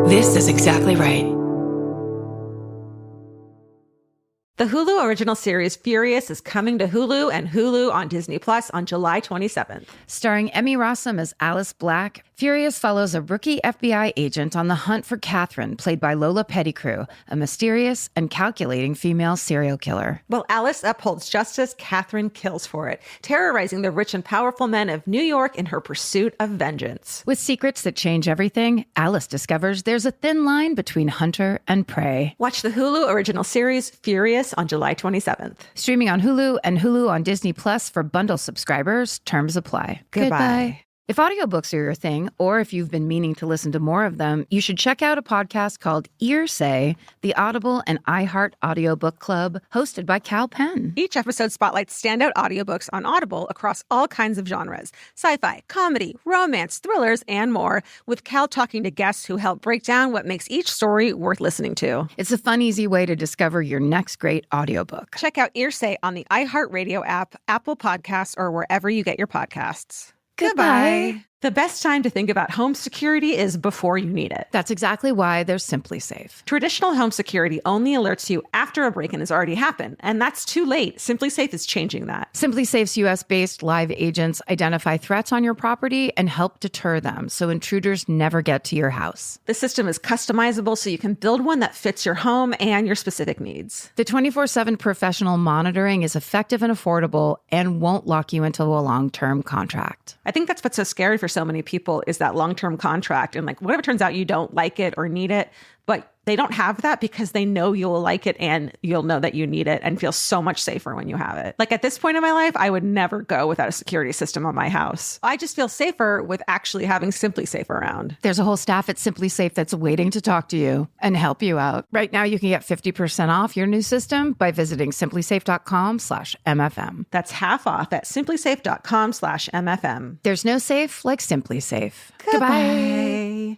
This is exactly right. The Hulu original series Furious is coming to Hulu and Hulu on Disney Plus on July 27th. Starring Emmy Rossum as Alice Black, Furious follows a rookie FBI agent on the hunt for Catherine, played by Lola Pettigrew, a mysterious and calculating female serial killer. While Alice upholds justice, Catherine kills for it, terrorizing the rich and powerful men of New York in her pursuit of vengeance. With secrets that change everything, Alice discovers there's a thin line between hunter and prey. Watch the Hulu original series Furious on July 27th. Streaming on Hulu and Hulu on Disney Plus for bundle subscribers. Terms apply. Goodbye. If audiobooks are your thing, or if you've been meaning to listen to more of them, you should check out a podcast called Earsay, the Audible and iHeart Audiobook Club, hosted by Cal Penn. Each episode spotlights standout audiobooks on Audible across all kinds of genres: sci-fi, comedy, romance, thrillers, and more, with Cal talking to guests who help break down what makes each story worth listening to. It's a fun, easy way to discover your next great audiobook. Check out Earsay on the iHeartRadio app, Apple Podcasts, or wherever you get your podcasts. Goodbye. The best time to think about home security is before you need it. That's exactly why there's Simply Safe. Traditional home security only alerts you after a break-in has already happened, and that's too late. Simply Safe is changing that. Simply Safe's US-based live agents identify threats on your property and help deter them so intruders never get to your house. The system is customizable so you can build one that fits your home and your specific needs. The 24/7 professional monitoring is effective and affordable and won't lock you into a long-term contract. I think that's what's so scary for so many people is that long-term contract. And like, what if it turns out you don't like it or need it, but they don't have that because they know you'll like it and you'll know that you need it and feel so much safer when you have it. Like at this point in my life, I would never go without a security system on my house. I just feel safer with actually having Simply Safe around. There's a whole staff at Simply Safe that's waiting to talk to you and help you out. Right now, you can get 50% off your new system by visiting simplysafe.com/MFM. That's half off at simplysafe.com/MFM. There's no safe like Simply Safe. Goodbye.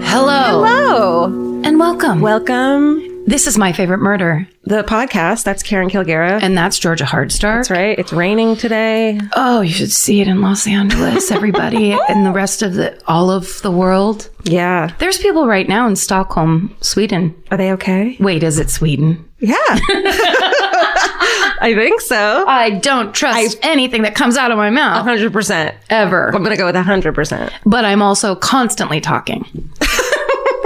Hello and welcome. Welcome. This is My Favorite Murder, The podcast. That's Karen Kilgara. and that's Georgia Hardstark. That's right. It's raining today. Oh, you should see it in Los Angeles, everybody, and the rest of all of the world. Yeah. There's people right now in Stockholm, Sweden. Are they okay? Wait, is it Sweden? Yeah. I think so. I don't trust anything that comes out of my mouth 100%. ever. I'm going to go with 100%. But I'm also constantly talking.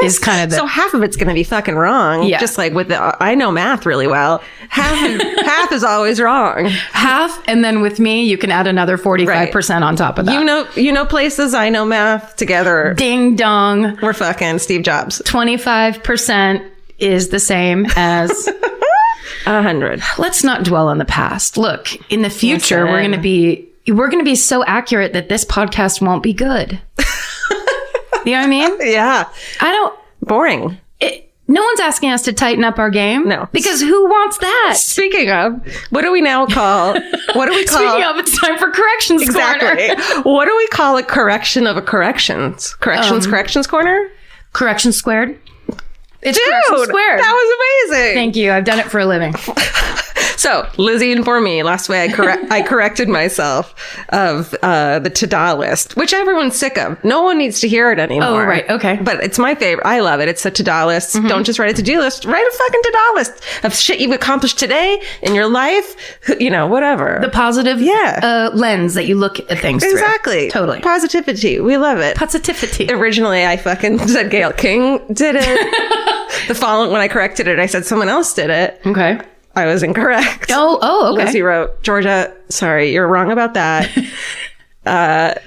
Is kind of the So half of it's going to be fucking wrong. Yeah. Just like with I know math really well. Half is always wrong. half, and then with me, you can add another 45% on top of that. You know places, I know math. Together, Ding dong. we're fucking Steve Jobs. 25% is the same as 100. Let's not dwell on the past. Look, in the future, Listen. we're going to be so accurate that this podcast won't be good. You know what I mean? Yeah. Boring. No one's asking us to tighten up our game. No. Because who wants that? Speaking of, what do we now call? What do we call? Speaking of, it's time for corrections Exactly. corner. What do we call a correction of a corrections? Corrections corner? Correction squared. It's Dude, correction squared. that was amazing. Thank you. I've done it for a living. So, Lizzie informed me last week I corrected myself of the to-da list, which everyone's sick of. No one needs to hear it anymore. Oh, right. Okay. But it's my favorite. I love it. It's a to-da list. Mm-hmm. Don't just write a to-do list. Write a fucking to-da list of shit you've accomplished today in your life. You know, whatever. The positive lens that you look at things through. Exactly. Totally. Positivity. We love it. Positivity. Originally, I fucking said Gail King did it. The following, when I corrected it, I said someone else did it. Okay. I was incorrect. Oh, okay. Lizzie wrote, Georgia, sorry, you're wrong about that.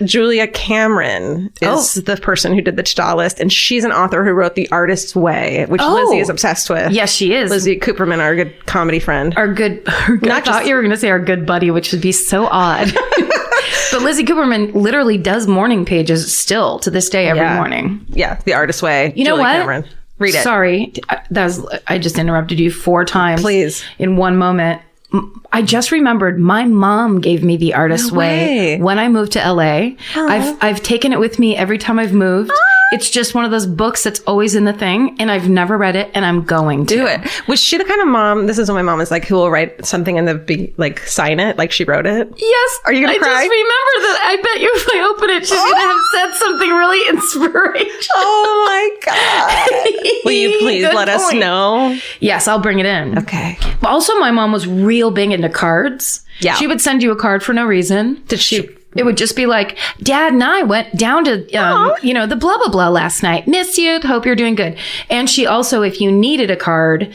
Julia Cameron is the person who did the to-do list, and she's an author who wrote The Artist's Way, which Lizzie is obsessed with. Yes, she is. Lizzie Cooperman, our good comedy friend. Our good I thought you were going to say our good buddy, which would be so odd. But Lizzie Cooperman literally does morning pages still to this day every morning. Yeah, The Artist's Way. You know Julia what? Cameron. Read it. Sorry, I just interrupted you 4 times. Please. In one moment. I just remembered my mom gave me The Artist's Way when I moved to LA. I've taken it with me every time I've moved. It's just one of those books that's always in the thing, and I've never read it, and I'm going to. Do it. Was she the kind of mom, this is what my mom is like, who will write something in the big, like, sign it, like she wrote it? Yes. Are you going to cry? I just remember that. I bet you if I open it, she's going to have said something really inspirational. Oh my God. Will you please Good let us point. know? Yes, I'll bring it in. Okay. But also, my mom was real big into cards. Yeah. She would send you a card for no reason. Did she? It would just be like, Dad and I went down to, the blah, blah, blah last night. Miss you. Hope you're doing good. And she also, if you needed a card,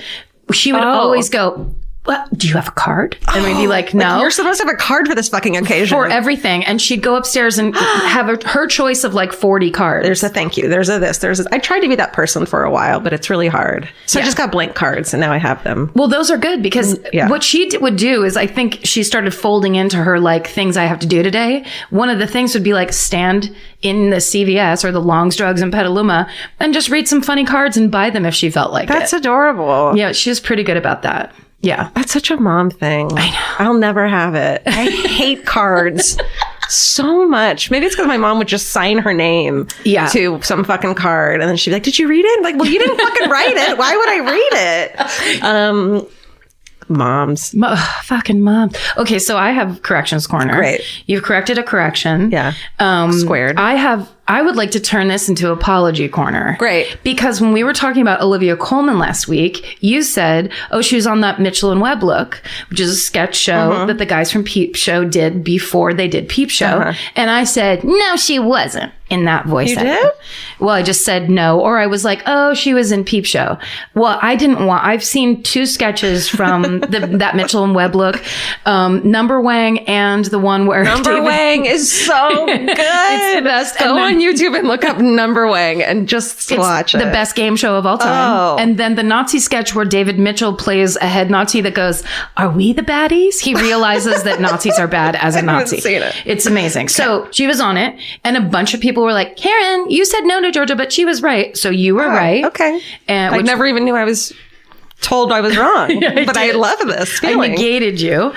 she would always go, well, do you have a card? And we'd be like, no. Like, you're supposed to have a card for this fucking occasion. For everything. And she'd go upstairs and have her choice of like 40 cards. There's a thank you. There's a this. There's a, I tried to be that person for a while, but it's really hard. So I just got blank cards and now I have them. Well, those are good because what she would do is I think she started folding into her like things I have to do today. One of the things would be like stand in the CVS or the Longs Drugs in Petaluma and just read some funny cards and buy them if she felt like That's it. adorable. Yeah, she was pretty good about that. Yeah. That's such a mom thing. I know. I'll never have it. I hate cards so much. Maybe it's because my mom would just sign her name to some fucking card. And then she'd be like, did you read it? I'm like, well, you didn't fucking write it. Why would I read it? Moms. Fucking mom. Okay, so I have Corrections Corner. Great. You've corrected a correction. Yeah. Squared. I would like to turn this into Apology Corner. Great. Because when we were talking about Olivia Colman last week, you said, oh, she was on that Mitchell and Webb look, which is a sketch show that the guys from Peep Show did before they did Peep Show. And I said, no, she wasn't in that voice. You did? Well, I just said no. Or I was like, oh, she was in Peep Show. Well, I've seen 2 sketches from that Mitchell and Webb look, Number Wang and the one where Number Wang is so good. It's the best. Go on YouTube and look up Number Wang and just watch it. The best game show of all time. Oh. And then the Nazi sketch where David Mitchell plays a head Nazi that goes, are we the baddies? He realizes that Nazis are bad as a Nazi. Seen it. It's amazing. So she was on it and a bunch of people were like, Karen, you said no to Georgia, but she was right. So you were right. Okay. And I never even knew I was told I was wrong. But I love this feeling. I negated you.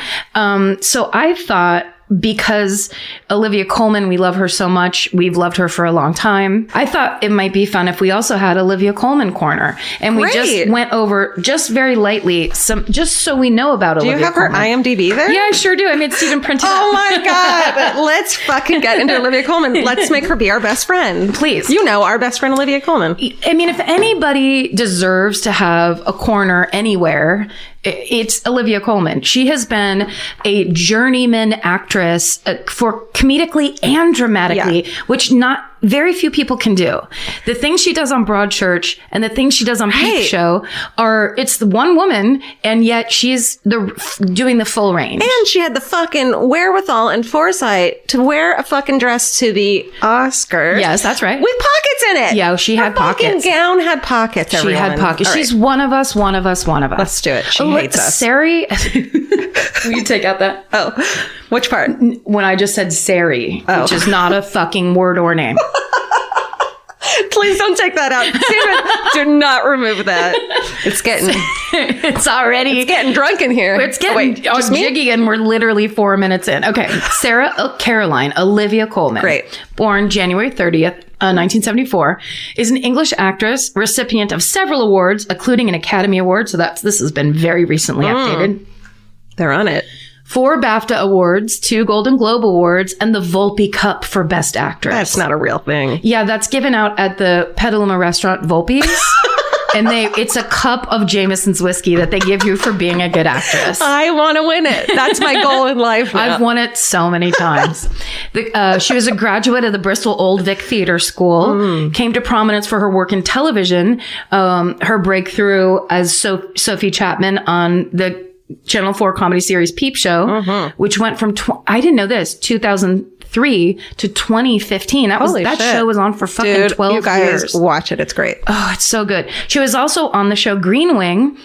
So I thought, because Olivia Colman, we love her so much. We've loved her for a long time. I thought it might be fun if we also had Olivia Colman Corner. And we just went over, just very lightly, just so we know about Olivia Colman. Do you have her IMDb there? Yeah, I sure do. I made Stephen print it Oh out. my God. Let's fucking get into Olivia Colman. Let's make her be our best friend. Please. You know, our best friend, Olivia Colman. I mean, if anybody deserves to have a corner anywhere, it's Olivia Colman. She has been a journeyman actress for comedically and dramatically, which not very few people can do. The things she does on Broadchurch and the things she does on Peep Show it's the one woman, and yet she's doing the full range. And she had the fucking wherewithal and foresight to wear a fucking dress to the Oscars. Yes, that's right. With pockets in it. Yeah, she had pockets. Her gown had pockets, She had pockets. She's one of us, one of us, one of us. Let's do it. She hates us. Sari. Will you take out that? Oh, which part? When I just said Sari, which is not a fucking word or name. Please don't take that out. Stephen, do not remove that. It's getting It's getting drunk in here. It's getting jiggy, and we're literally 4 minutes in. Okay. Sarah Caroline Olivia Colman. Great. Born January 30th, 1974, is an English actress, recipient of several awards, including an Academy Award. So this has been very recently updated. They're on it. 4 BAFTA Awards, 2 Golden Globe Awards, and the Volpe Cup for Best Actress. That's not a real thing. Yeah, that's given out at the Petaluma restaurant Volpe's. And it's a cup of Jameson's whiskey that they give you for being a good actress. I want to win it. That's my goal in life now. I've won it so many times. She was a graduate of the Bristol Old Vic Theatre School, came to prominence for her work in television, her breakthrough as Sophie Chapman on the Channel 4 comedy series Peep Show, which went from, I didn't know this, 2003 to 2015. That show was on for fucking 12 you guys years. Watch it. It's great. Oh, it's so good. She was also on the show Green Wing,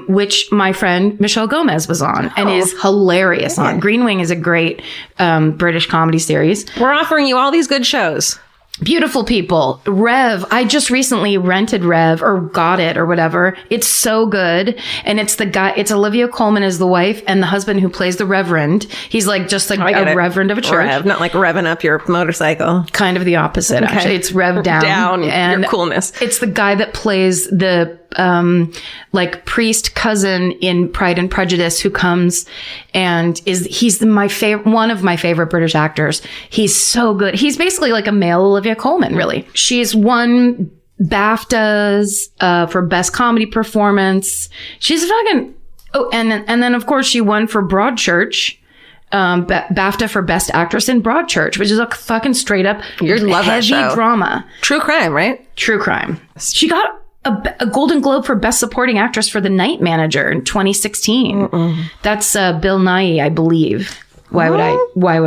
which my friend Michelle Gomez was on and is hilarious on. Green Wing is a great British comedy series. We're offering you all these good shows. Beautiful people. Rev. I just recently rented Rev or got it or whatever. It's so good. And it's the guy, it's Olivia Colman as the wife and the husband who plays the reverend. He's like just like a reverend of a church. Rev, not like revving up your motorcycle. Kind of the opposite, actually. It's Rev down. Down and your coolness. It's the guy that plays the like priest cousin in Pride and Prejudice who comes and he's one of my favorite British actors. He's so good. He's basically like a male Olivia Colman, really. She's won BAFTAs for best comedy performance. She's fucking and then of course she won for Broadchurch. BAFTA for Best Actress in Broadchurch, which is a fucking straight up heavy drama. True crime, right? True crime. She got a Golden Globe for Best Supporting Actress for The Night Manager in 2016. That's Bill Nighy, I believe. Why would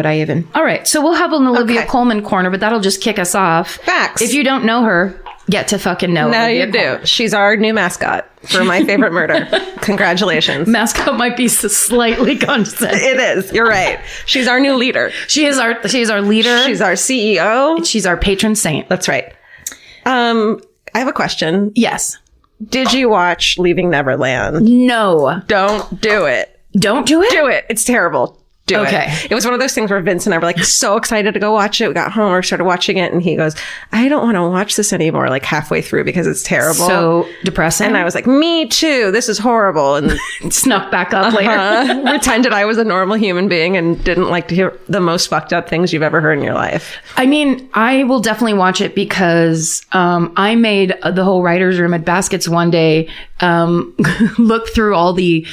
I even? All right. So we'll have an Olivia Colman corner, but that'll just kick us off. Facts. If you don't know her, get to fucking know. No, Olivia you Colman. do. She's our new mascot for My Favorite Murder. Congratulations. Mascot might be slightly condescending. It is. You're right. She's our new leader. She is our leader. She's our CEO. She's our patron saint. That's right. I have a question. Yes. Did you watch Leaving Neverland? No. Don't do it. Don't do it? Do it. It's terrible. Do it. It was one of those things where Vince and I were like so excited to go watch it. We got home, we started watching it, and he goes, I don't want to watch this anymore, like halfway through because it's terrible. So depressing. And I was like, me too. This is horrible. And snuck back up later. Pretended I was a normal human being and didn't like to hear the most fucked up things you've ever heard in your life. I mean, I will definitely watch it because I made the whole writer's room at Baskets one day look through all the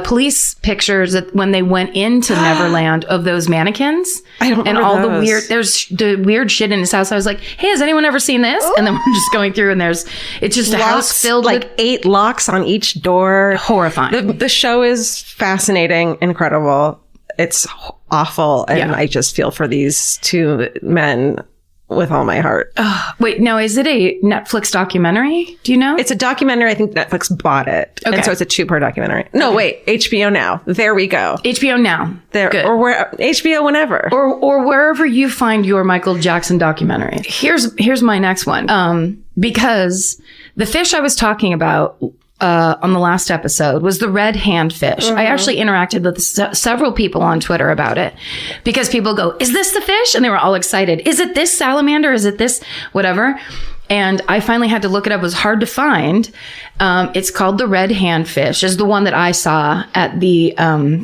police pictures that when they went into Neverland of those mannequins. I don't and all those. There's the weird shit in his house. I was like, hey, has anyone ever seen this? And then we're just going through and it's just a house filled like with 8 locks on each door. Horrifying. The show is fascinating, incredible. It's awful. And I just feel for these 2 men with all my heart. Wait, no, is it a Netflix documentary? Do you know? It's a documentary. I think Netflix bought it. Okay. And so it's a 2-part documentary. No, wait. HBO Now. There we go. HBO Now. There. Good. Or HBO whenever. Or wherever you find your Michael Jackson documentary. Here's my next one. Because the fish I was talking about on the last episode was the red hand fish. I actually interacted with several people on Twitter about it because people go, is this the fish? And they were all excited. Is it this salamander? Is it this whatever? And I finally had to look it up. It was hard to find. It's called the red handfish, is the one that I saw at the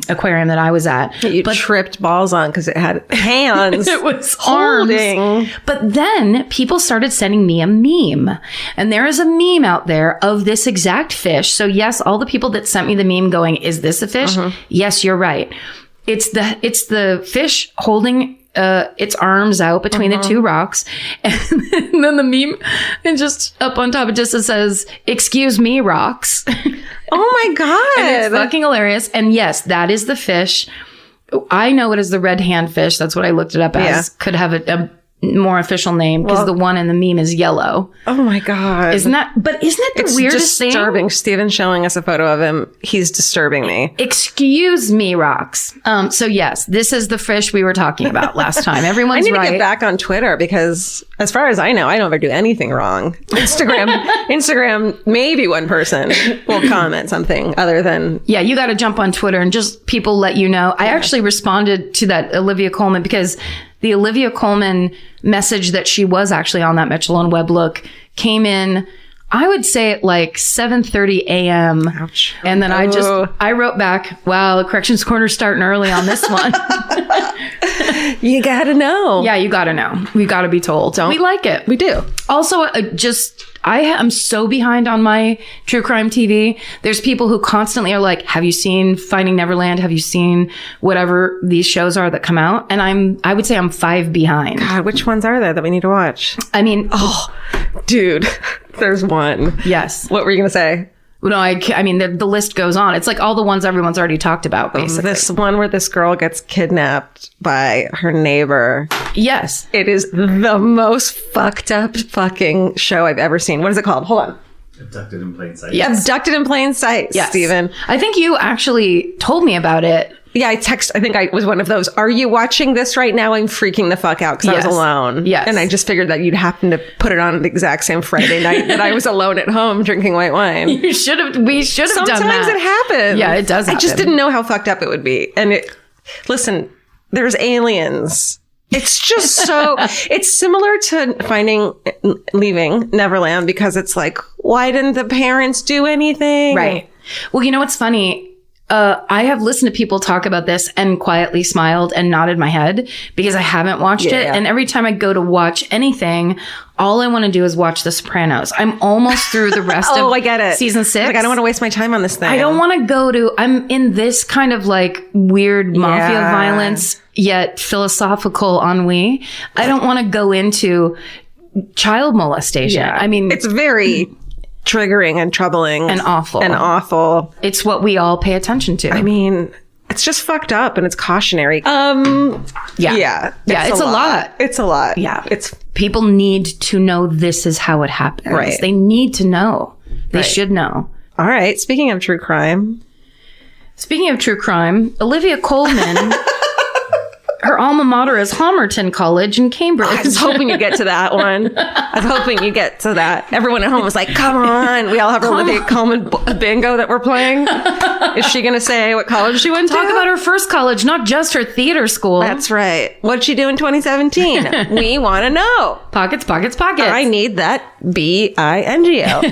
aquarium that I was at. You tripped balls on because it had hands. It was holding. But then people started sending me a meme. And there is a meme out there of this exact fish. So yes, all the people that sent me the meme going, is this a fish? Yes, you're right. It's the fish holding its arms out between the 2 rocks. And then the meme, and just up on top, it just says, excuse me, rocks. Oh my God. And it's fucking hilarious. And yes, that is the fish. I know it as the red hand fish. That's what I looked it up as. Could have a more official name because the one in the meme is yellow. Oh my God. Isn't that the weirdest thing? It's disturbing. Steven's showing us a photo of him. He's disturbing me. Excuse me, rocks. So yes, this is the fish we were talking about last time. Everyone's right. I need to get back on Twitter because as far as I know, I don't ever do anything wrong. Instagram, maybe one person will comment something other than... Yeah, you got to jump on Twitter and just people let you know. I actually responded to that Olivia Colman because the Olivia Colman message that she was actually on that Mitchell and Webb look came in, I would say at like 7:30 a.m. Ouch. And then I wrote back, wow, the Corrections Corner's starting early on this one. You gotta know. Yeah, you gotta know. We gotta be told. We like it. We do. Also, I am so behind on my true crime TV. There's people who constantly are like, have you seen Finding Neverland? Have you seen whatever these shows are that come out? And I would say I'm 5 behind. God, which ones are there that we need to watch? I mean, dude, there's one. Yes. What were you going to say? No, I mean, the list goes on. It's like all the ones everyone's already talked about, basically. This one where this girl gets kidnapped by her neighbor. Yes. It is the most fucked up fucking show I've ever seen. What is it called? Hold on. Abducted in Plain Sight. Yes. Abducted in Plain Sight, yes. Steven. I think you actually told me about it Yeah, I think I was one of those. Are you watching this right now? I'm freaking the fuck out because I was alone. Yes. And I just figured that you'd happen to put it on the exact same Friday night that I was alone at home drinking white wine. We should have done that. Sometimes it happens. Yeah, it does happen. I just didn't know how fucked up it would be. And listen, there's aliens. It's just so, it's similar to leaving Neverland because it's like, why didn't the parents do anything? Right. Well, you know what's funny? I have listened to people talk about this and quietly smiled and nodded my head because I haven't watched it. And every time I go to watch anything, all I want to do is watch The Sopranos. I'm almost through the rest of I get it. season 6. Like, I don't want to waste my time on this thing. I don't want to I'm in this kind of like weird mafia violence, yet philosophical ennui. I don't want to go into child molestation. I mean, it's very triggering and troubling and awful. It's what we all pay attention to. I mean, it's just fucked up and it's cautionary. Yeah. It's a lot. It's a lot. Yeah. People need to know this is how it happens. Right. They need to know. They should know. All right. Speaking of true crime, Olivia Colman, her alma mater is Homerton College in Cambridge. I was hoping you get to that one. Everyone at home was like, come on. We all have our Olivia Colman bingo that we're playing. Is she going to say what college she went to? Talk about her first college, not just her theater school. That's right. What'd she do in 2017? We want to know. Pockets. I need that B-I-N-G-O.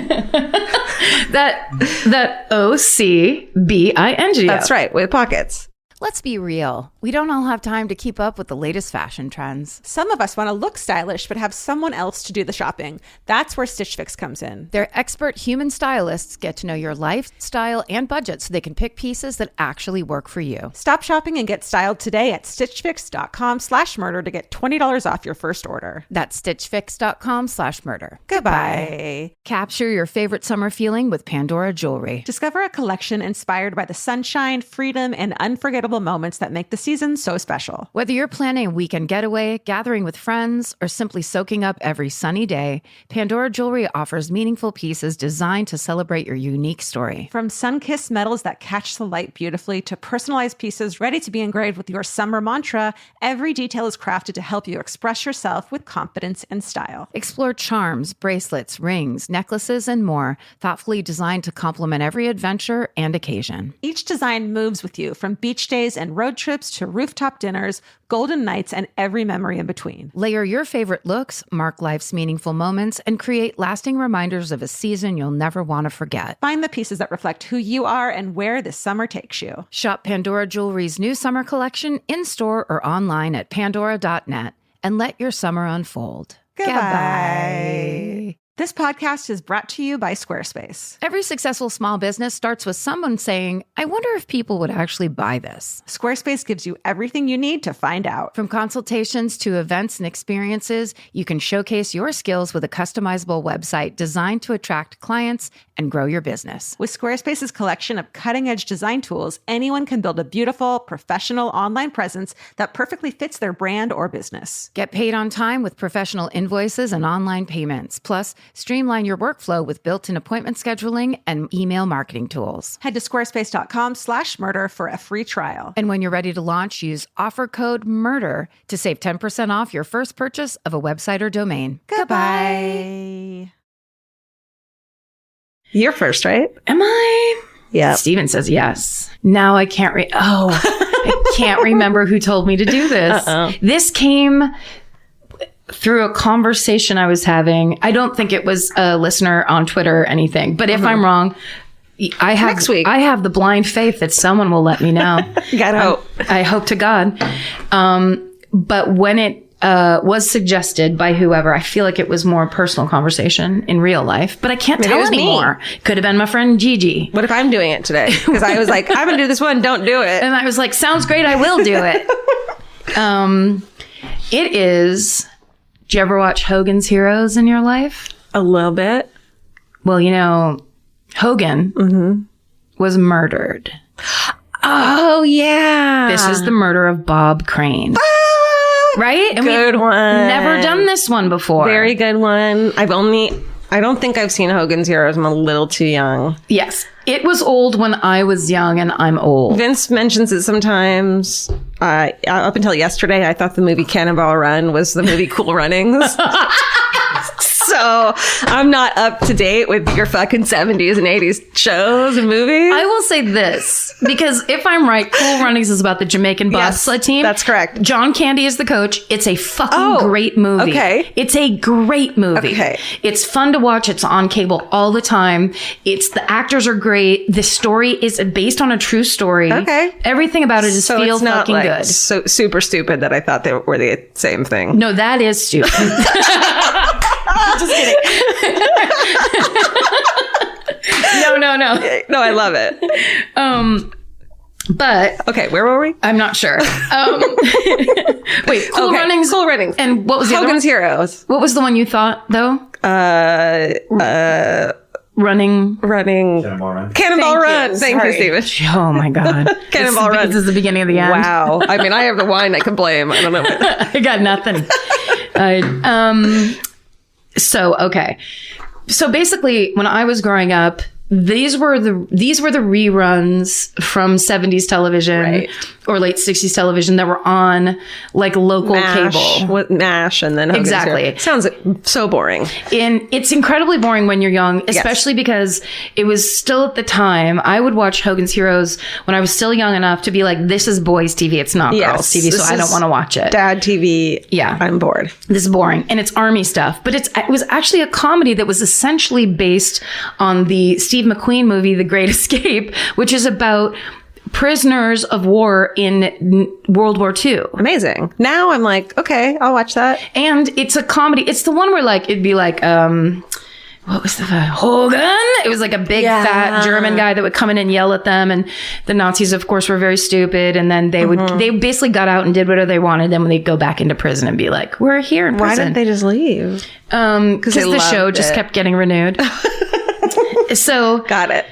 that O-C-B-I-N-G-O. That's right, with pockets. Let's be real. We don't all have time to keep up with the latest fashion trends. Some of us want to look stylish, but have someone else to do the shopping. That's where Stitch Fix comes in. Their expert human stylists get to know your lifestyle and budget so they can pick pieces that actually work for you. Stop shopping and get styled today at stitchfix.com/murder to get $20 off your first order. That's stitchfix.com/murder. Goodbye. Capture your favorite summer feeling with Pandora Jewelry. Discover a collection inspired by the sunshine, freedom, and unforgettable moments that make the season so special. Whether you're planning a weekend getaway, gathering with friends, or simply soaking up every sunny day, Pandora Jewelry offers meaningful pieces designed to celebrate your unique story. From sun-kissed metals that catch the light beautifully to personalized pieces ready to be engraved with your summer mantra, every detail is crafted to help you express yourself with confidence and style. Explore charms, bracelets, rings, necklaces, and more, thoughtfully designed to complement every adventure and occasion. Each design moves with you from beach days and road trips to rooftop dinners, golden nights, and every memory in between. Layer your favorite looks, mark life's meaningful moments, and create lasting reminders of a season you'll never want to forget. Find the pieces that reflect who you are and where this summer takes you. Shop Pandora Jewelry's new summer collection in-store or online at pandora.net and let your summer unfold. Goodbye. This podcast is brought to you by Squarespace. Every successful small business starts with someone saying, I wonder if people would actually buy this. Squarespace gives you everything you need to find out. From consultations to events and experiences, you can showcase your skills with a customizable website designed to attract clients and grow your business. With Squarespace's collection of cutting-edge design tools, anyone can build a beautiful, professional online presence that perfectly fits their brand or business. Get paid on time with professional invoices and online payments. Plus, streamline your workflow with built-in appointment scheduling and email marketing tools. Head to squarespace.com/murder for a free trial. And when you're ready to launch, use offer code MURDER to save 10% off your first purchase of a website or domain. Goodbye. You're first, right? Am I? Yeah. Steven says yes. Now I can't I can't remember who told me to do this. This came through a conversation I was having. I don't think it was a listener on Twitter or anything, but if I'm wrong, next week I have the blind faith that someone will let me know. God hope. I hope to God. But when it was suggested by whoever, I feel like it was more personal conversation in real life, but I can't tell anymore. It could have been my friend Gigi. What if I'm doing it today? Because I was like, I'm going to do this one. Don't do it. And I was like, sounds great. I will do it. It is... Do you ever watch Hogan's Heroes in your life? A little bit. Well, you know, Hogan was murdered. Oh, yeah. This is the murder of Bob Crane. Right? And good one. Never done this one before. Very good one. I don't think I've seen Hogan's Heroes. I'm a little too young. Yes. It was old when I was young, and I'm old. Vince mentions it sometimes. Up until yesterday, I thought the movie Cannonball Run was the movie Cool Runnings. So I'm not up to date with your fucking 70s and 80s shows and movies. I will say this, because if I'm right, Cool Runnings is about the Jamaican bobsled team. That's correct. John Candy is the coach. It's a fucking great movie. Okay. It's a great movie. Okay. It's fun to watch. It's on cable all the time. The actors are great. The story is based on a true story. Okay. Everything about it is So feel it's not fucking like good. so super stupid that I thought they were the same thing. No, that is stupid. Just kidding. No. No, I love it. But Okay, where were we? I'm not sure. Wait, Cool Okay, Runnings. Cool Runnings. And what was the Hogan's other one? Heroes. What was the one you thought though? Running. Cannonball Run. Cannonball Run. Thank you, Sorry. Steven. Oh my God. Cannonball Run. This is the beginning of the end. Wow. I mean, I have the wine I can blame. I don't know. I got nothing. So basically, when I was growing up, these were the reruns from 70s television Right. or late 60s television that were on like local cable. With MASH and then Hogan's Exactly. Heroes. Sounds so boring. And it's incredibly boring when you're young, especially because it was still at the time. I would watch Hogan's Heroes when I was still young enough to be like, this is boys TV. It's not girls TV. So This I don't is want to watch it. Dad TV. Yeah. I'm bored. This is boring. And it's army stuff. But it was actually a comedy that was essentially based on the Steve McQueen movie, The Great Escape, which is about prisoners of war in World War II. Amazing. Now I'm like, okay, I'll watch that. And it's a comedy. It's the one where like, it'd be like, what was the Hogan? It was like a big fat German guy that would come in and yell at them. And the Nazis, of course, were very stupid. And then they they basically got out and did whatever they wanted. Then when they'd go back into prison and be like, we're here in prison. Why didn't they just leave? Because they the show loved just it. kept getting renewed. So Got it.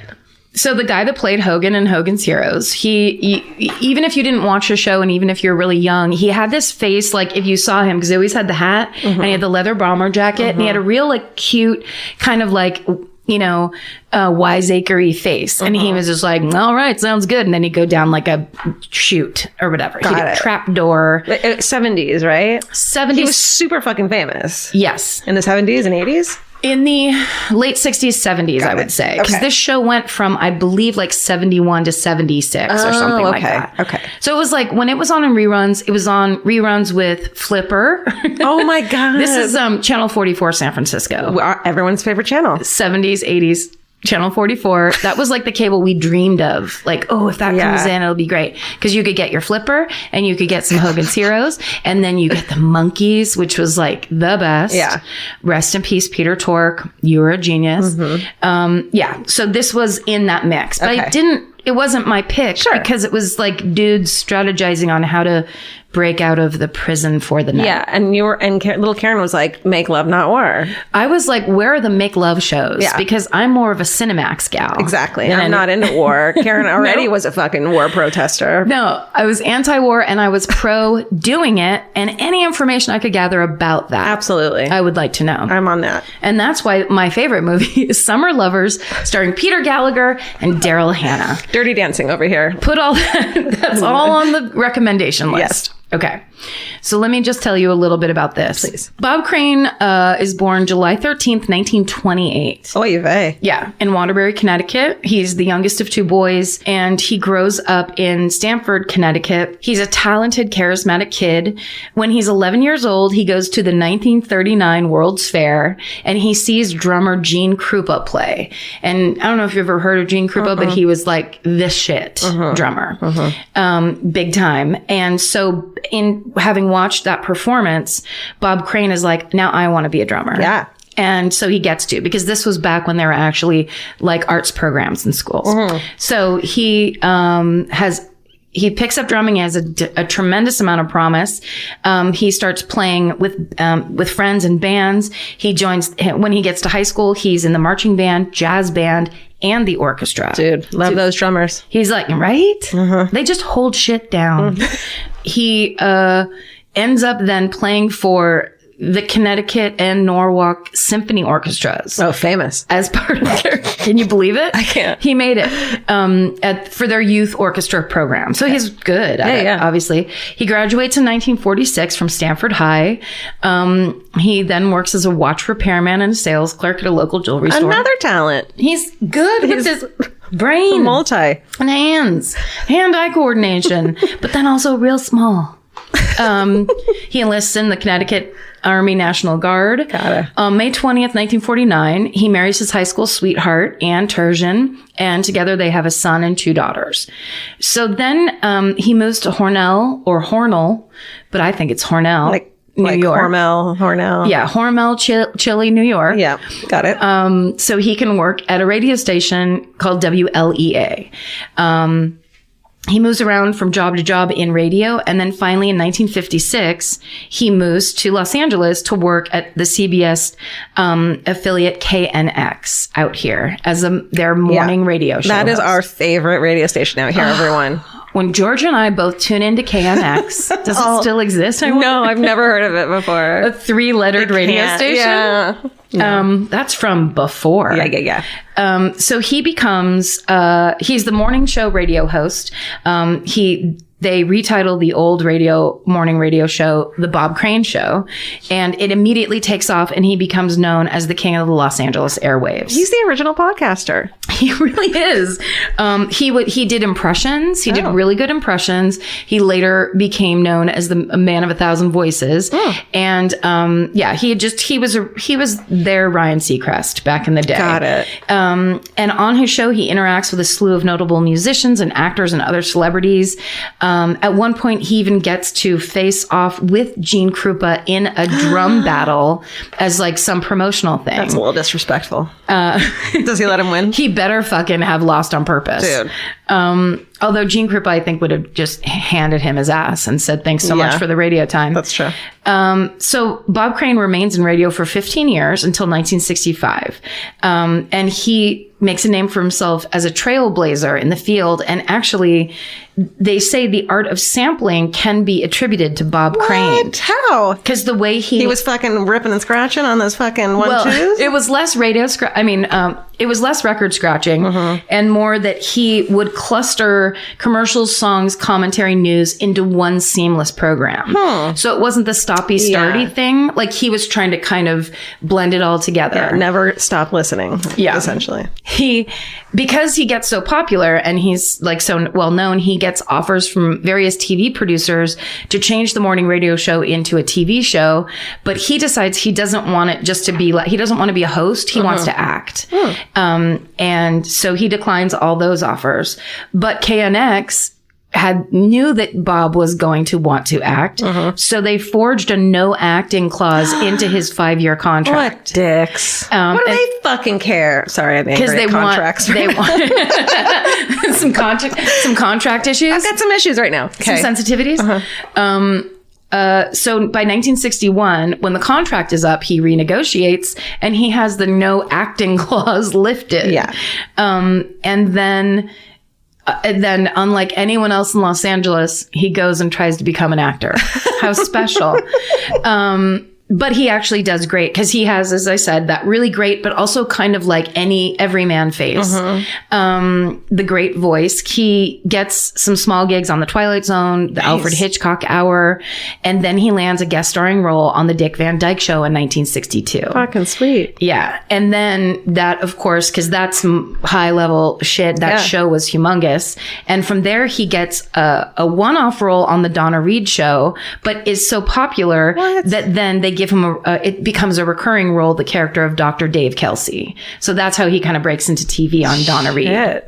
So the guy that played Hogan in Hogan's Heroes, he even if you didn't watch the show and even if you're really young, he had this face like if you saw him, because he always had the hat and he had the leather bomber jacket and he had a real like cute kind of like, you know, wiseacre-y face. And he was just like, all right, sounds good. And then he'd go down like a chute or whatever. He'd Got it. trap door. 70s, right? 70s. He was super fucking famous. Yes. In the 70s and 80s? In the late 60s, 70s, I would say. Because this show went from, I believe, like 71 to 76 or something like that. Okay. So it was like, when it was on in reruns, it was on reruns with Flipper. Oh my God. This is Channel 44 San Francisco. Everyone's favorite channel. 70s, 80s. Channel 44. That was like the cable we dreamed of. Like, oh, if that comes in, it'll be great. Because you could get your Flipper and you could get some Hogan's Heroes. And then you get the Monkeys, which was like the best. Yeah. Rest in peace, Peter Tork. You were a genius. So this was in that mix. But it wasn't my pick because it was like dudes strategizing on how to break out of the prison for the night. Yeah, and little Karen was like, make love, not war. I was like, where are the make love shows? Yeah. Because I'm more of a Cinemax gal. Exactly. And I'm not into war. Karen already was a fucking war protester. No, I was anti-war and I was pro doing it, and any information I could gather about that. Absolutely. I would like to know. I'm on that. And that's why my favorite movie is Summer Lovers, starring Peter Gallagher and Daryl Hannah. Dirty Dancing over here. Put all that's all on the recommendation list. Yes. Okay. So let me just tell you a little bit about this. Please. Bob Crane is born July 13th, 1928. Oy vey. Yeah, in Waterbury, Connecticut. He's the youngest of two boys, and he grows up in Stamford, Connecticut. He's a talented, charismatic kid. When he's 11 years old, he goes to the 1939 World's Fair, and he sees drummer Gene Krupa play. And I don't know if you've ever heard of Gene Krupa, but he was like this shit drummer, big time. And so in having watched that performance, Bob Crane is like, now I want to be a drummer. Yeah. And so he gets to, because this was back when there were actually like arts programs in schools. So he he picks up drumming as a tremendous amount of promise. He starts playing with friends and bands. He joins, when he gets to high school, he's in the marching band, jazz band, and the orchestra. Dude, love those drummers. He's like, right? They just hold shit down. He ends up then playing for the Connecticut and Norwalk Symphony Orchestras. Oh, famous. As part of their, can you believe it? I can't. He made it for their youth orchestra program. So he's good at it, obviously. He graduates in 1946 from Stanford High. He then works as a watch repairman and a sales clerk at a local jewelry store. Another talent. He's good with his brain. Multi. And hand-eye coordination, but then also real small. He enlists in the Connecticut Army National Guard. On May 20th, 1949, he marries his high school sweetheart, Ann Turgeon, and together they have a son and 2 daughters. So then he moves to Hornell, but I think it's Hornell. New York. Hormel. Yeah, Hormel, Chile, New York. Yeah, got it. So he can work at a radio station called WLEA. He moves around from job to job in radio. And then finally in 1956, he moves to Los Angeles to work at the CBS affiliate KNX out here as their morning radio show. That is our favorite radio station out here, everyone. When George and I both tune into KNX, does it still exist? No, I've never heard of it before. A 3-lettered radio station? Yeah. That's from before. Yeah. So he becomes, he's the morning show radio host. They retitled the old morning radio show, The Bob Crane Show, and it immediately takes off and he becomes known as the king of the Los Angeles airwaves. He's the original podcaster. He really is. He did impressions. He did really good impressions. He later became known as the man of 1,000 voices. And, he was their Ryan Seacrest back in the day. Got it. And on his show, he interacts with a slew of notable musicians and actors and other celebrities. At one point, he even gets to face off with Gene Krupa in a drum battle as like some promotional thing. That's a little disrespectful. Does he let him win? He better fucking have lost on purpose. Dude. Although Gene Krupa, I think, would have just handed him his ass and said, thanks so much for the radio time. That's true. So Bob Crane remains in radio for 15 years until 1965. And he makes a name for himself as a trailblazer in the field. And actually, they say the art of sampling can be attributed to Bob Crane. How? Because the way he was fucking ripping and scratching on those fucking 1-2s? It was less it was less record scratching and more that he would cluster commercials, songs, commentary, news into one seamless program. So it wasn't the stoppy, starty thing. Like he was trying to kind of blend it all together. Yeah, never stop listening, essentially. Because he gets so popular and he's like so well known, he gets offers from various TV producers to change the morning radio show into a TV show. But he decides he doesn't want it just to be like, he doesn't want to be a host. He wants to act. And so he declines all those offers. But KNX knew that Bob was going to want to act. So they forged a no acting clause into his 5-year contract. What dicks? What do they fucking care? Sorry, I'm angry at contracts. They want some contract issues. I've got some issues right now. Okay. Some sensitivities. So by 1961, when the contract is up, he renegotiates and he has the no acting clause lifted. And then, unlike anyone else in Los Angeles, he goes and tries to become an actor. How special. But he actually does great because he has, as I said, that really great, but also kind of like everyman face. The great voice. He gets some small gigs on The Twilight Zone, the Alfred Hitchcock Hour, and then he lands a guest starring role on The Dick Van Dyke Show in 1962. Fucking sweet. Yeah. And then that, of course, because that's some high level shit, that show was humongous. And from there, he gets a one-off role on The Donna Reed Show, but is so popular that then they give him it becomes a recurring role, the character of Dr. Dave Kelsey. So that's how he kind of breaks into TV on Donna Reed.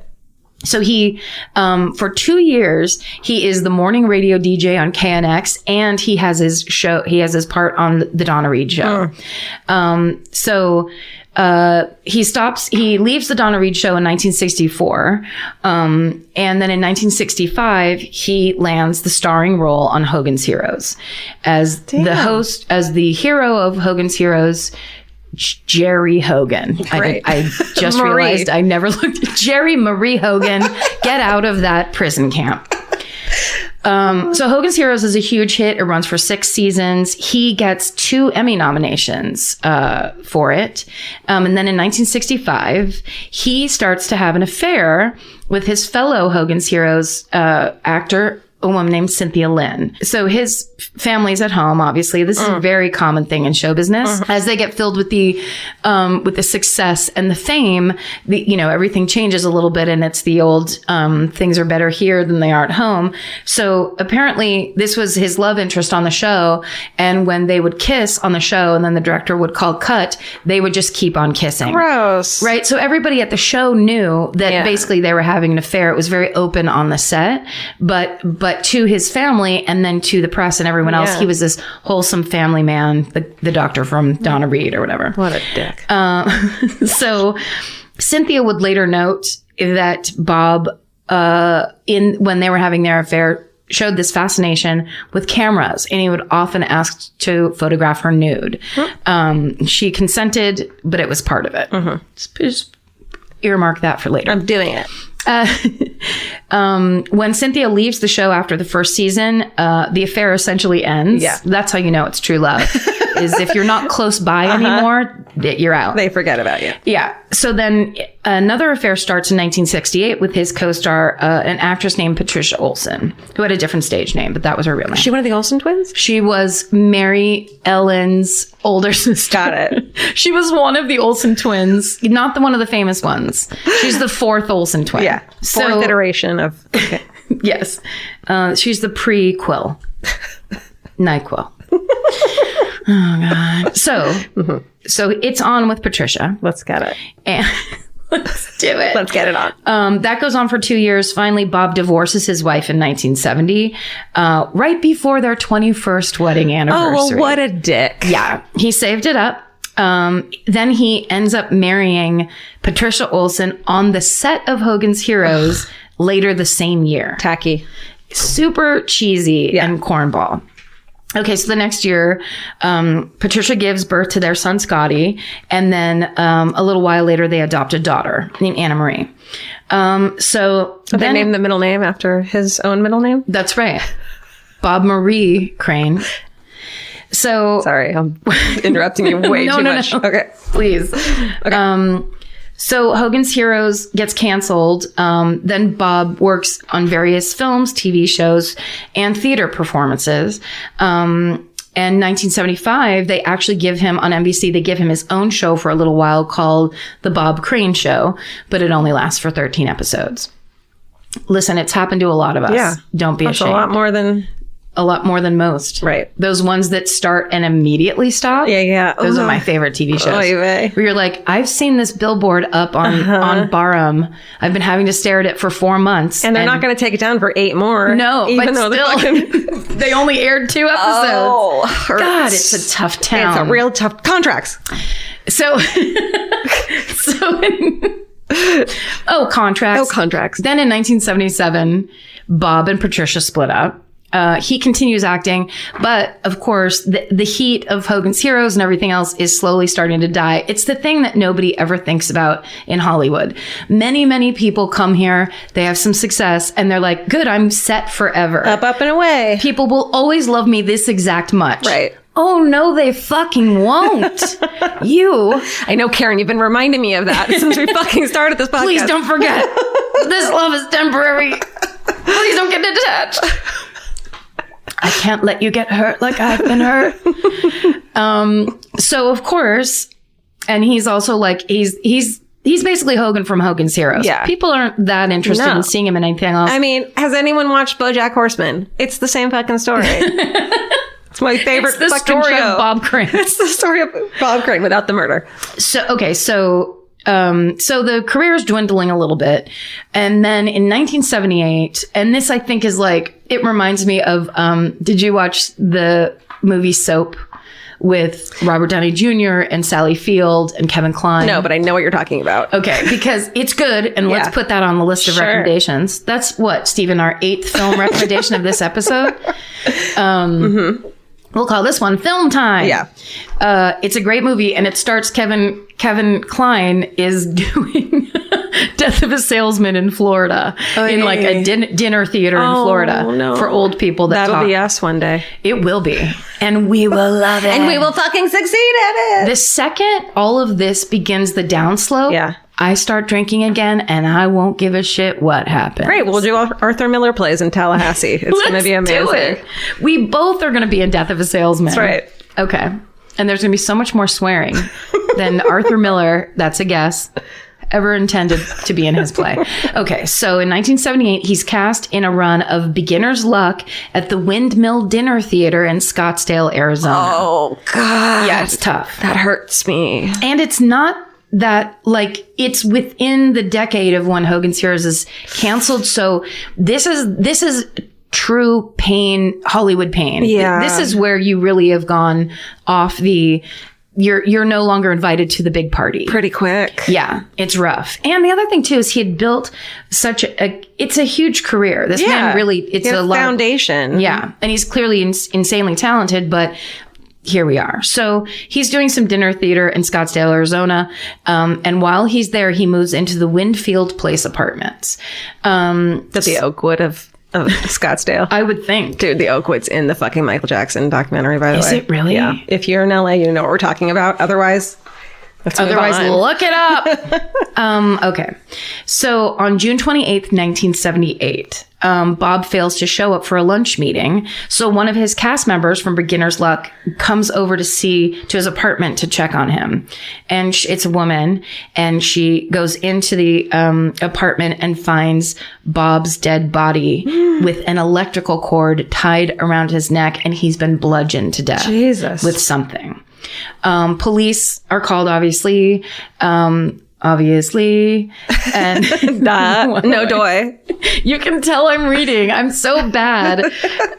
So he, for 2 years, he is the morning radio DJ on KNX and he has his show, he has his part on the Donna Reed Show. He leaves the Donna Reed Show in 1964. And then in 1965, he lands the starring role on Hogan's Heroes as the host, as the hero of Hogan's Heroes, Jerry Hogan. I just realized I never looked at Jerry Marie Hogan. Get out of that prison camp. So Hogan's Heroes is a huge hit. It runs for 6 seasons. He gets 2 Emmy nominations for it. And then in 1965, he starts to have an affair with his fellow Hogan's Heroes actor, a woman named Cynthia Lynn. So his family's at home, obviously. This is a very common thing in show business. As they get filled with the success and the fame, everything changes a little bit, and it's the old, things are better here than they are at home. So apparently this was his love interest on the show. And when they would kiss on the show and then the director would call cut, they would just keep on kissing. Gross. Right. So everybody at the show knew that basically they were having an affair. It was very open on the set, but to his family and then to the press and everyone else, he was this wholesome family man, the doctor from Donna Reed or whatever. What a dick. So Cynthia would later note that Bob, when they were having their affair, showed this fascination with cameras, and he would often ask to photograph her nude. She consented, but it was part of it. Just earmark that for later. I'm doing it. When Cynthia leaves the show after the first season, the affair essentially ends. Yeah. That's how you know it's true love. Is if you're not close by anymore, you're out. They forget about you. Yeah. So then another affair starts in 1968 with his co-star, an actress named Patricia Olsen, who had a different stage name, but that was her real name. Was she one of the Olsen twins? She was Mary Ellen's older sister. Got it. She was one of the Olsen twins, not the one of the famous ones. She's the 4th Olsen twin. Yeah. 4th iteration of... Okay. Yes. She's the prequel. NyQuil. Oh, God. So it's on with Patricia. Let's get it. And let's do it. Let's get it on. That goes on for 2 years. Finally, Bob divorces his wife in 1970, right before their 21st wedding anniversary. Oh, well, what a dick. Yeah. He saved it up. Then he ends up marrying Patricia Olsen on the set of Hogan's Heroes later the same year. Tacky. Super cheesy and cornball. Okay, so the next year, Patricia gives birth to their son, Scotty. And then a little while later, they adopt a daughter named Anna Marie. They named the middle name after his own middle name? That's right. Bob Marie Crane. So sorry, I'm interrupting you way too much. No. Okay, please. Okay. So Hogan's Heroes gets canceled. Then Bob works on various films, TV shows, and theater performances. And 1975, they actually give him on NBC. They give him his own show for a little while called The Bob Crane Show, but it only lasts for 13 episodes. Listen, it's happened to a lot of us. Yeah, don't be ashamed. A lot more than most. Right. Those ones that start and immediately stop. Yeah. Those are my favorite TV shows. Where you're like, I've seen this billboard up on Barham. I've been having to stare at it for 4 months. And they're not going to take it down for 8 more. No, but still, they only aired 2 episodes. Oh, God, it's a tough town. It's a real tough contracts. Contracts. Then in 1977, Bob and Patricia split up. He continues acting, but of course, the heat of Hogan's Heroes and everything else is slowly starting to die. It's the thing that nobody ever thinks about in Hollywood. Many, many people come here, they have some success, and they're like, good, I'm set forever. Up and away. People will always love me this exact much. Right. Oh, no, they fucking won't. I know, Karen, you've been reminding me of that since we fucking started this podcast. Please don't forget. This love is temporary. Please don't get detached. I can't let you get hurt like I've been hurt. So of course, and he's also like, he's basically Hogan from Hogan's Heroes. Yeah. People aren't that interested in seeing him in anything else. I mean, has anyone watched BoJack Horseman? It's the same fucking story. It's my favorite. It's the story of Bob Crane. It's the story of Bob Crane without the murder. So the career is dwindling a little bit. And then in 1978, and this I think is like, it reminds me of, did you watch the movie Soap with Robert Downey Jr. and Sally Field and Kevin Kline? No, but I know what you're talking about. Okay, because it's good, and let's put that on the list of recommendations. That's what, Stephen, our 8th film recommendation of this episode? We'll call this one Film Time. Yeah. It's a great movie, and it starts Kevin Kline is doing Death of a Salesman in Florida, in like a dinner theater in Florida for old people. That'll be us one day. It will be. And we will love it. And we will fucking succeed at it. The second all of this begins the downslope, I start drinking again, and I won't give a shit what happens. Great. We'll do Arthur Miller plays in Tallahassee. It's going to be amazing. Do it. We both are going to be in Death of a Salesman. That's right. Okay. And there's going to be so much more swearing than Arthur Miller, that's a guess, ever intended to be in his play. Okay. So in 1978, he's cast in a run of Beginner's Luck at the Windmill Dinner Theater in Scottsdale, Arizona. Oh, God. Yeah, it's tough. That hurts me. And it's not that, like, it's within the decade of when Hogan's Heroes is canceled. So this is true pain, Hollywood pain. Yeah. This is where you really have gone off the, you're no longer invited to the big party. Pretty quick. Yeah, it's rough. And the other thing too is he had built it's a huge career. This man really, it's a lot foundation. Yeah. And he's clearly insanely talented, but here we are. So he's doing some dinner theater in Scottsdale, Arizona. And while he's there, he moves into the Windfield Place apartments. That's the Oakwood of Scottsdale. I would think. Dude, the Oakwood's in the fucking Michael Jackson documentary, by the way. Is it really? Yeah. If you're in LA, you know what we're talking about. Otherwise, look it up. Okay. So on June 28th, 1978, Bob fails to show up for a lunch meeting. So one of his cast members from Beginner's Luck comes over to his apartment to check on him. And it's a woman, and she goes into the apartment and finds Bob's dead body with an electrical cord tied around his neck, and he's been bludgeoned to death. Jesus. With something. Police are called, obviously, and no doy. You can tell I'm reading. I'm so bad.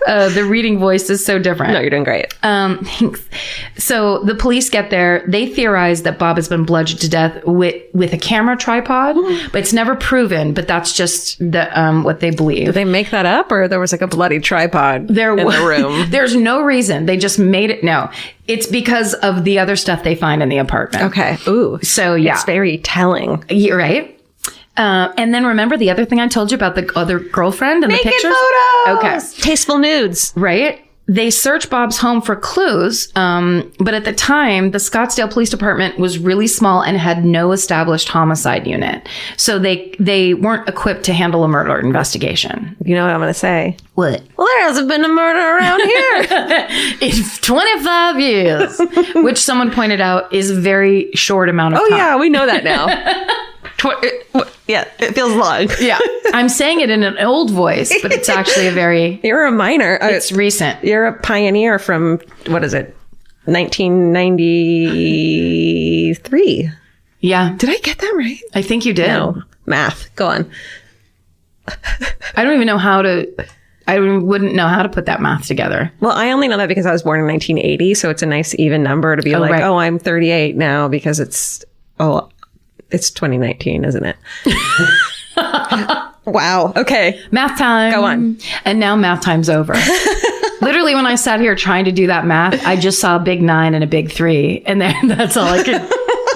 The reading voice is so different. No, you're doing great. Thanks. So the police get there. They theorize that Bob has been bludgeoned to death with a camera tripod, but it's never proven. But that's just what they believe. Did they make that up, or there was like a bloody tripod in the room? There's no reason. They just made it. No, it's because of the other stuff they find in the apartment. Okay. Ooh. So yeah, it's very telling. You're right. And then remember the other thing I told you about the other girlfriend and the pictures? Photos! Okay. Tasteful nudes. Right? They search Bob's home for clues, but at the time, the Scottsdale Police Department was really small and had no established homicide unit. So they weren't equipped to handle a murder investigation. You know what I'm going to say? What? Well, there hasn't been a murder around here in 25 years, which someone pointed out is a very short amount of time. Oh, yeah, we know that now. Yeah, it feels long. Yeah. I'm saying it in an old voice, but it's actually a very... You're a minor. It's recent. You're a pioneer from, what is it, 1993. Yeah. Did I get that right? I think you did. No. Math. Go on. I don't even know how to... I wouldn't know how to put that math together. Well, I only know that because I was born in 1980, so it's a nice even number to be right. Oh, I'm 38 now because it's 2019, isn't it? Wow. Okay. Math time. Go on. And now math time's over. Literally, when I sat here trying to do that math, I just saw a big 9 and a big 3. And then that's all I could.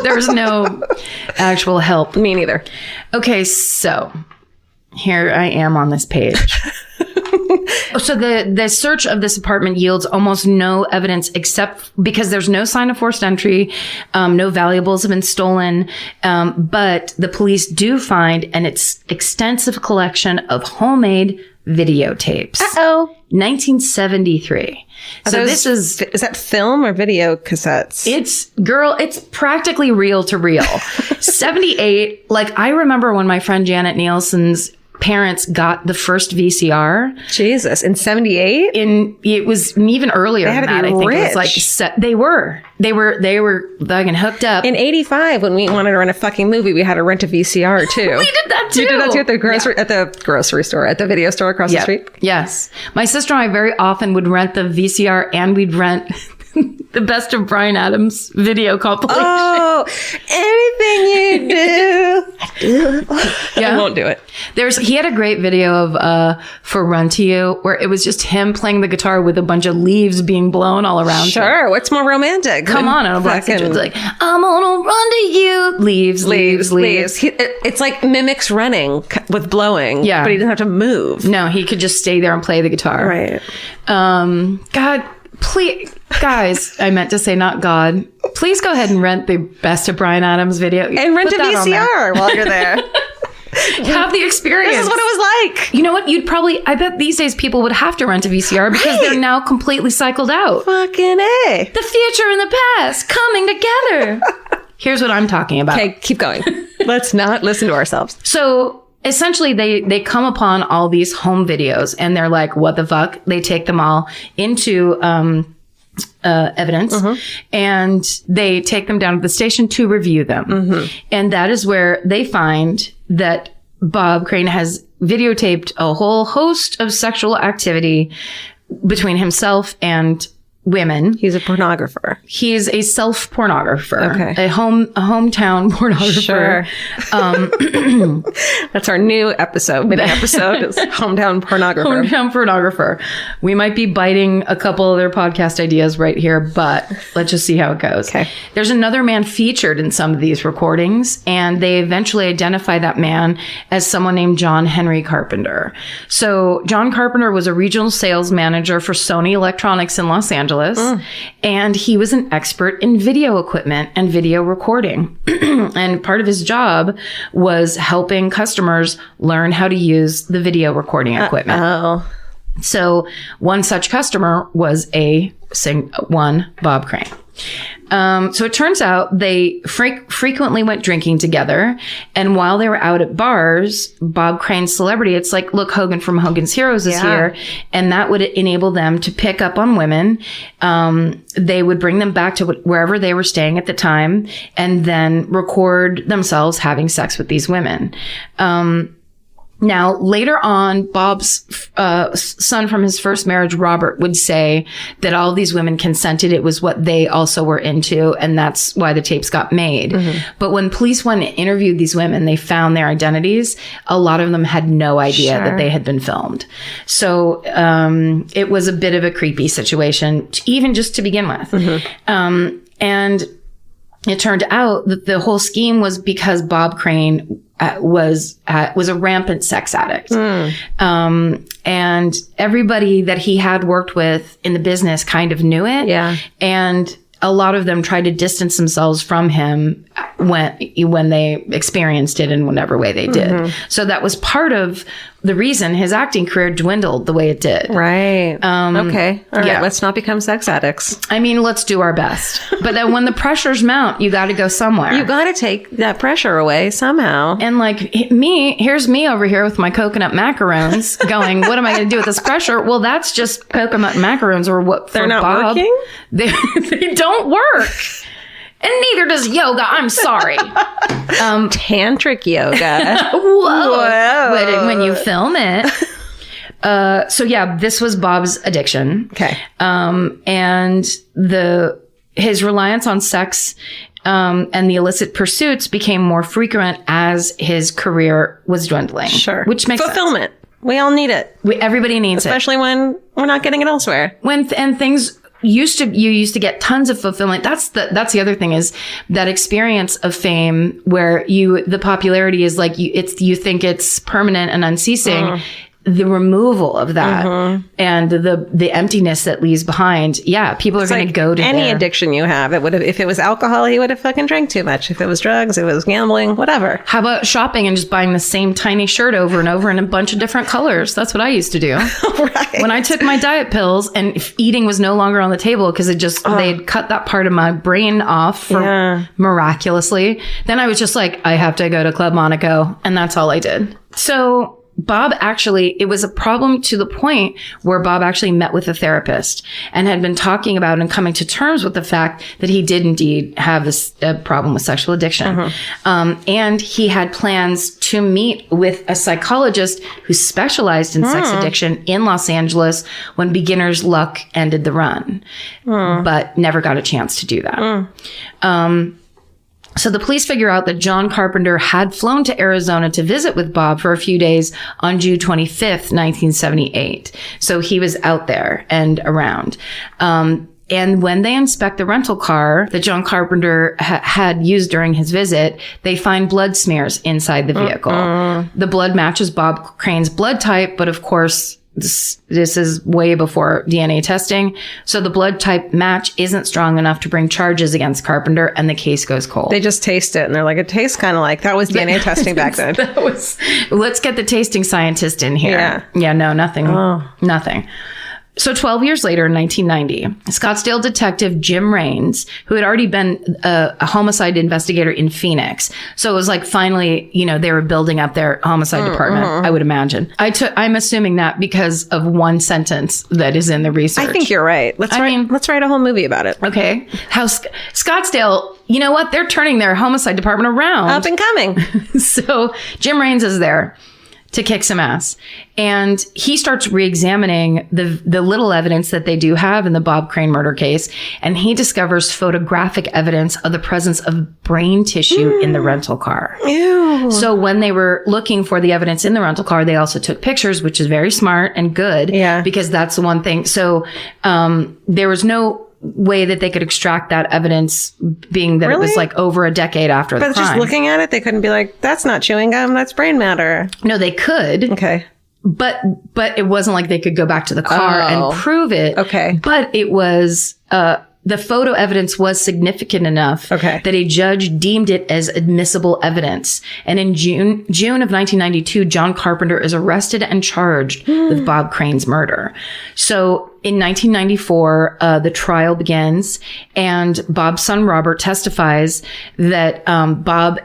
There was no actual help. Me neither. Okay. So here I am on this page. So the search of this apartment yields almost no evidence except because there's no sign of forced entry. No valuables have been stolen. But the police do find an extensive collection of homemade videotapes. 1973. So this is that film or video cassettes? It's practically reel to reel. 78. Like, I remember when my friend Janet Nielsen's parents got the first VCR. Jesus, in 78? It was even earlier than that. I think rich. It was like they were fucking hooked up. In 85, when we wanted to rent a fucking movie, we had to rent a VCR too. We did that too. You did that too at the grocery store, at the video store across the street? Yes. My sister and I very often would rent the VCR, and we'd rent the Best of Bryan Adams video compilation. Oh, anything you do, I won't do it. He had a great video of For Run to You where it was just him playing the guitar with a bunch of leaves being blown all around. Sure. What's more romantic? Come on, on a black stage. It's like, I'm gonna run to you. Leaves. It's like mimics running with blowing. Yeah. But he didn't have to move. No, he could just stay there and play the guitar. Right. God, please, guys, I meant to say not God. Please go ahead and rent the Best of Bryan Adams video. And rent a VCR while you're there. Have the experience. This is what it was like. You know what? I bet these days people would have to rent a VCR because they're now completely cycled out. Fucking A. The future and the past coming together. Here's what I'm talking about. Okay, keep going. Let's not listen to ourselves. So essentially they come upon all these home videos and they're like, what the fuck? They take them all into evidence and they take them down to the station to review them. And that is where they find that Bob Crane has videotaped a whole host of sexual activity between himself and women. He's a pornographer. He is a self-pornographer. Okay. A hometown pornographer. Sure. That's our new episode. Mini episode is hometown pornographer. Hometown pornographer. We might be biting a couple other podcast ideas right here, but let's just see how it goes. Okay. There's another man featured in some of these recordings, and they eventually identify that man as someone named John Henry Carpenter. So John Carpenter was a regional sales manager for Sony Electronics in Los Angeles. And he was an expert in video equipment and video recording. And part of his job was helping customers learn how to use the video recording equipment. So one such customer was Bob Crane. So it turns out they frequently went drinking together. And while they were out at bars, Bob Crane's celebrity, it's like, look, Hogan from Hogan's Heroes is here. And that would enable them to pick up on women. They would bring them back to wherever they were staying at the time and then record themselves having sex with these women. Now, later on, Bob's son from his first marriage, Robert, would say that all these women consented. It was what they also were into, and that's why the tapes got made. But when police went and interviewed these women, they found their identities. A lot of them had no idea that they had been filmed. So it was a bit of a creepy situation, even just to begin with. And it turned out that the whole scheme was because Bob Crane was a rampant sex addict. And everybody that he had worked with in the business kind of knew it. Yeah. And a lot of them tried to distance themselves from him when they experienced it in whatever way they did. So that was part of the reason his acting career dwindled the way it did. Right. Okay. All right. Let's not become sex addicts. I mean, let's do our best. But then when the pressures mount, you got to go somewhere. You got to take that pressure away somehow. And like here's me over here with my coconut macarons going, what am I going to do with this pressure? Well, that's just coconut macarons or what for They're not Bob. working? They don't work. And neither does yoga. I'm sorry. Tantric yoga. Whoa. When you film it. So yeah, this was Bob's addiction. Okay. And his reliance on sex and the illicit pursuits became more frequent as his career was dwindling. Sure. Which makes fulfillment. Sense. We all need it. Everybody needs Especially when we're not getting it elsewhere. And things you used to get tons of fulfillment. That's the other thing is that experience of fame where the popularity is like you think it's permanent and unceasing. The removal of that and the emptiness that leaves behind. Yeah, people are going to go to any addiction you have. It would have, if it was alcohol, he would have fucking drank too much. If it was drugs, it was gambling, whatever. How about shopping and just buying the same tiny shirt over and over in a bunch of different colors? That's what I used to do. Right. When I took my diet pills and eating was no longer on the table because they'd cut that part of my brain off miraculously. Then I was just like, I have to go to Club Monaco, and that's all I did. So Bob it was a problem to the point where Bob actually met with a therapist and had been talking about and coming to terms with the fact that he did indeed have this problem with sexual addiction. And he had plans to meet with a psychologist who specialized in sex addiction in Los Angeles when Beginner's Luck ended the run, but never got a chance to do that. So the police figure out that John Carpenter had flown to Arizona to visit with Bob for a few days on June 25th, 1978. So he was out there and around. And when they inspect the rental car that John Carpenter had used during his visit, they find blood smears inside the vehicle. The blood matches Bob Crane's blood type, but of course, this is way before DNA testing. So the blood type match isn't strong enough to bring charges against Carpenter, and the case goes cold. They just taste it and they're like, it tastes kind of like that was DNA testing back then. Let's get the tasting scientist in here. Yeah, no, nothing. Nothing. So 12 years later, in 1990, Scottsdale detective Jim Raines, who had already been a homicide investigator in Phoenix. So it was like finally, they were building up their homicide department, I would imagine. I'm assuming that because of one sentence that is in the research. I think you're right. Let's write a whole movie about it. Okay. How Scottsdale, you know what? They're turning their homicide department around. Up and coming. So Jim Raines is there to kick some ass. And he starts re-examining the little evidence that they do have in the Bob Crane murder case. And he discovers photographic evidence of the presence of brain tissue in the rental car. Ew. So when they were looking for the evidence in the rental car, they also took pictures, which is very smart and good. Yeah. Because that's the one thing. So, there was no way that they could extract that evidence, being that it was like over a decade after the crime. But just looking at it, they couldn't be like, that's not chewing gum, that's brain matter. No, they could. Okay. But it wasn't like they could go back to the car and prove it. Okay. But it was, the photo evidence was significant enough that a judge deemed it as admissible evidence. And in June of 1992, John Carpenter is arrested and charged with Bob Crane's murder. So in 1994, the trial begins, and Bob's son Robert testifies that Bob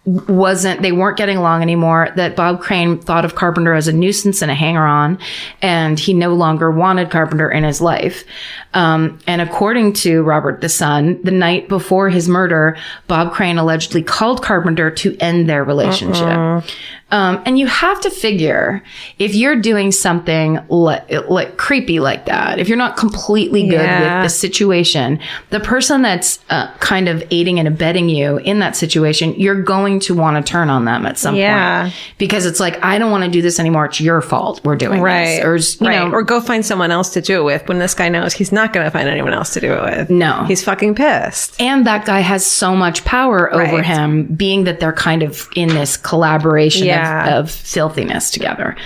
they weren't getting along anymore, that Bob Crane thought of Carpenter as a nuisance and a hanger-on, and he no longer wanted Carpenter in his life. And according to Robert the son, the night before his murder, Bob Crane allegedly called Carpenter to end their relationship. And you have to figure, if you're doing something like creepy like that, if you're not completely good with the situation, the person that's kind of aiding and abetting you in that situation, you're going to want to turn on them at some point. Because it's like, I don't want to do this anymore. It's your fault we're doing this. Or, or go find someone else to do it with, when this guy knows he's not going to find anyone else to do it with. No. He's fucking pissed. And that guy has so much power over him, being that they're kind of in this collaboration of filthiness together.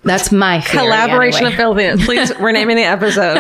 That's my theory, collaboration anyway. of filthiness. Please, we're naming the episode.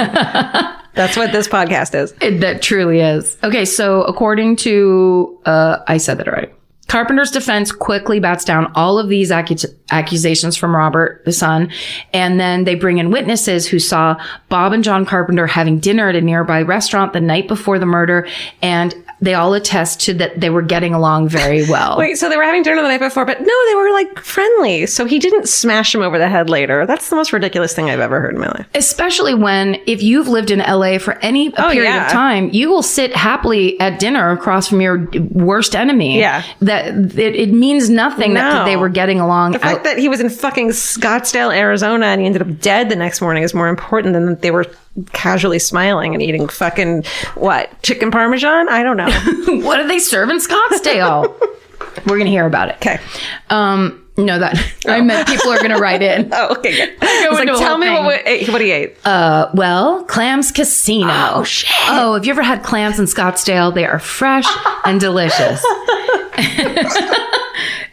That's what this podcast is. That truly is. Okay, so according to, I said that already. Carpenter's defense quickly bats down all of these accusations from Robert, the son, and then they bring in witnesses who saw Bob and John Carpenter having dinner at a nearby restaurant the night before the murder, and they all attest to that they were getting along very well. Wait, so they were having dinner the night before, but no, they were like friendly. So he didn't smash him over the head later. That's the most ridiculous thing I've ever heard in my life. Especially when, if you've lived in LA for any period of time, you will sit happily at dinner across from your worst enemy. Yeah. That it means nothing that they were getting along. The fact that he was in fucking Scottsdale, Arizona, and he ended up dead the next morning is more important than that they were casually smiling and eating fucking, chicken parmesan? I don't know. What do they serve in Scottsdale? We're going to hear about it. Okay. No, I meant people are going to write in. Oh, okay, good. I was like, tell me what he ate. Well, Clams Casino. Oh, shit. Oh, have you ever had clams in Scottsdale? They are fresh and delicious.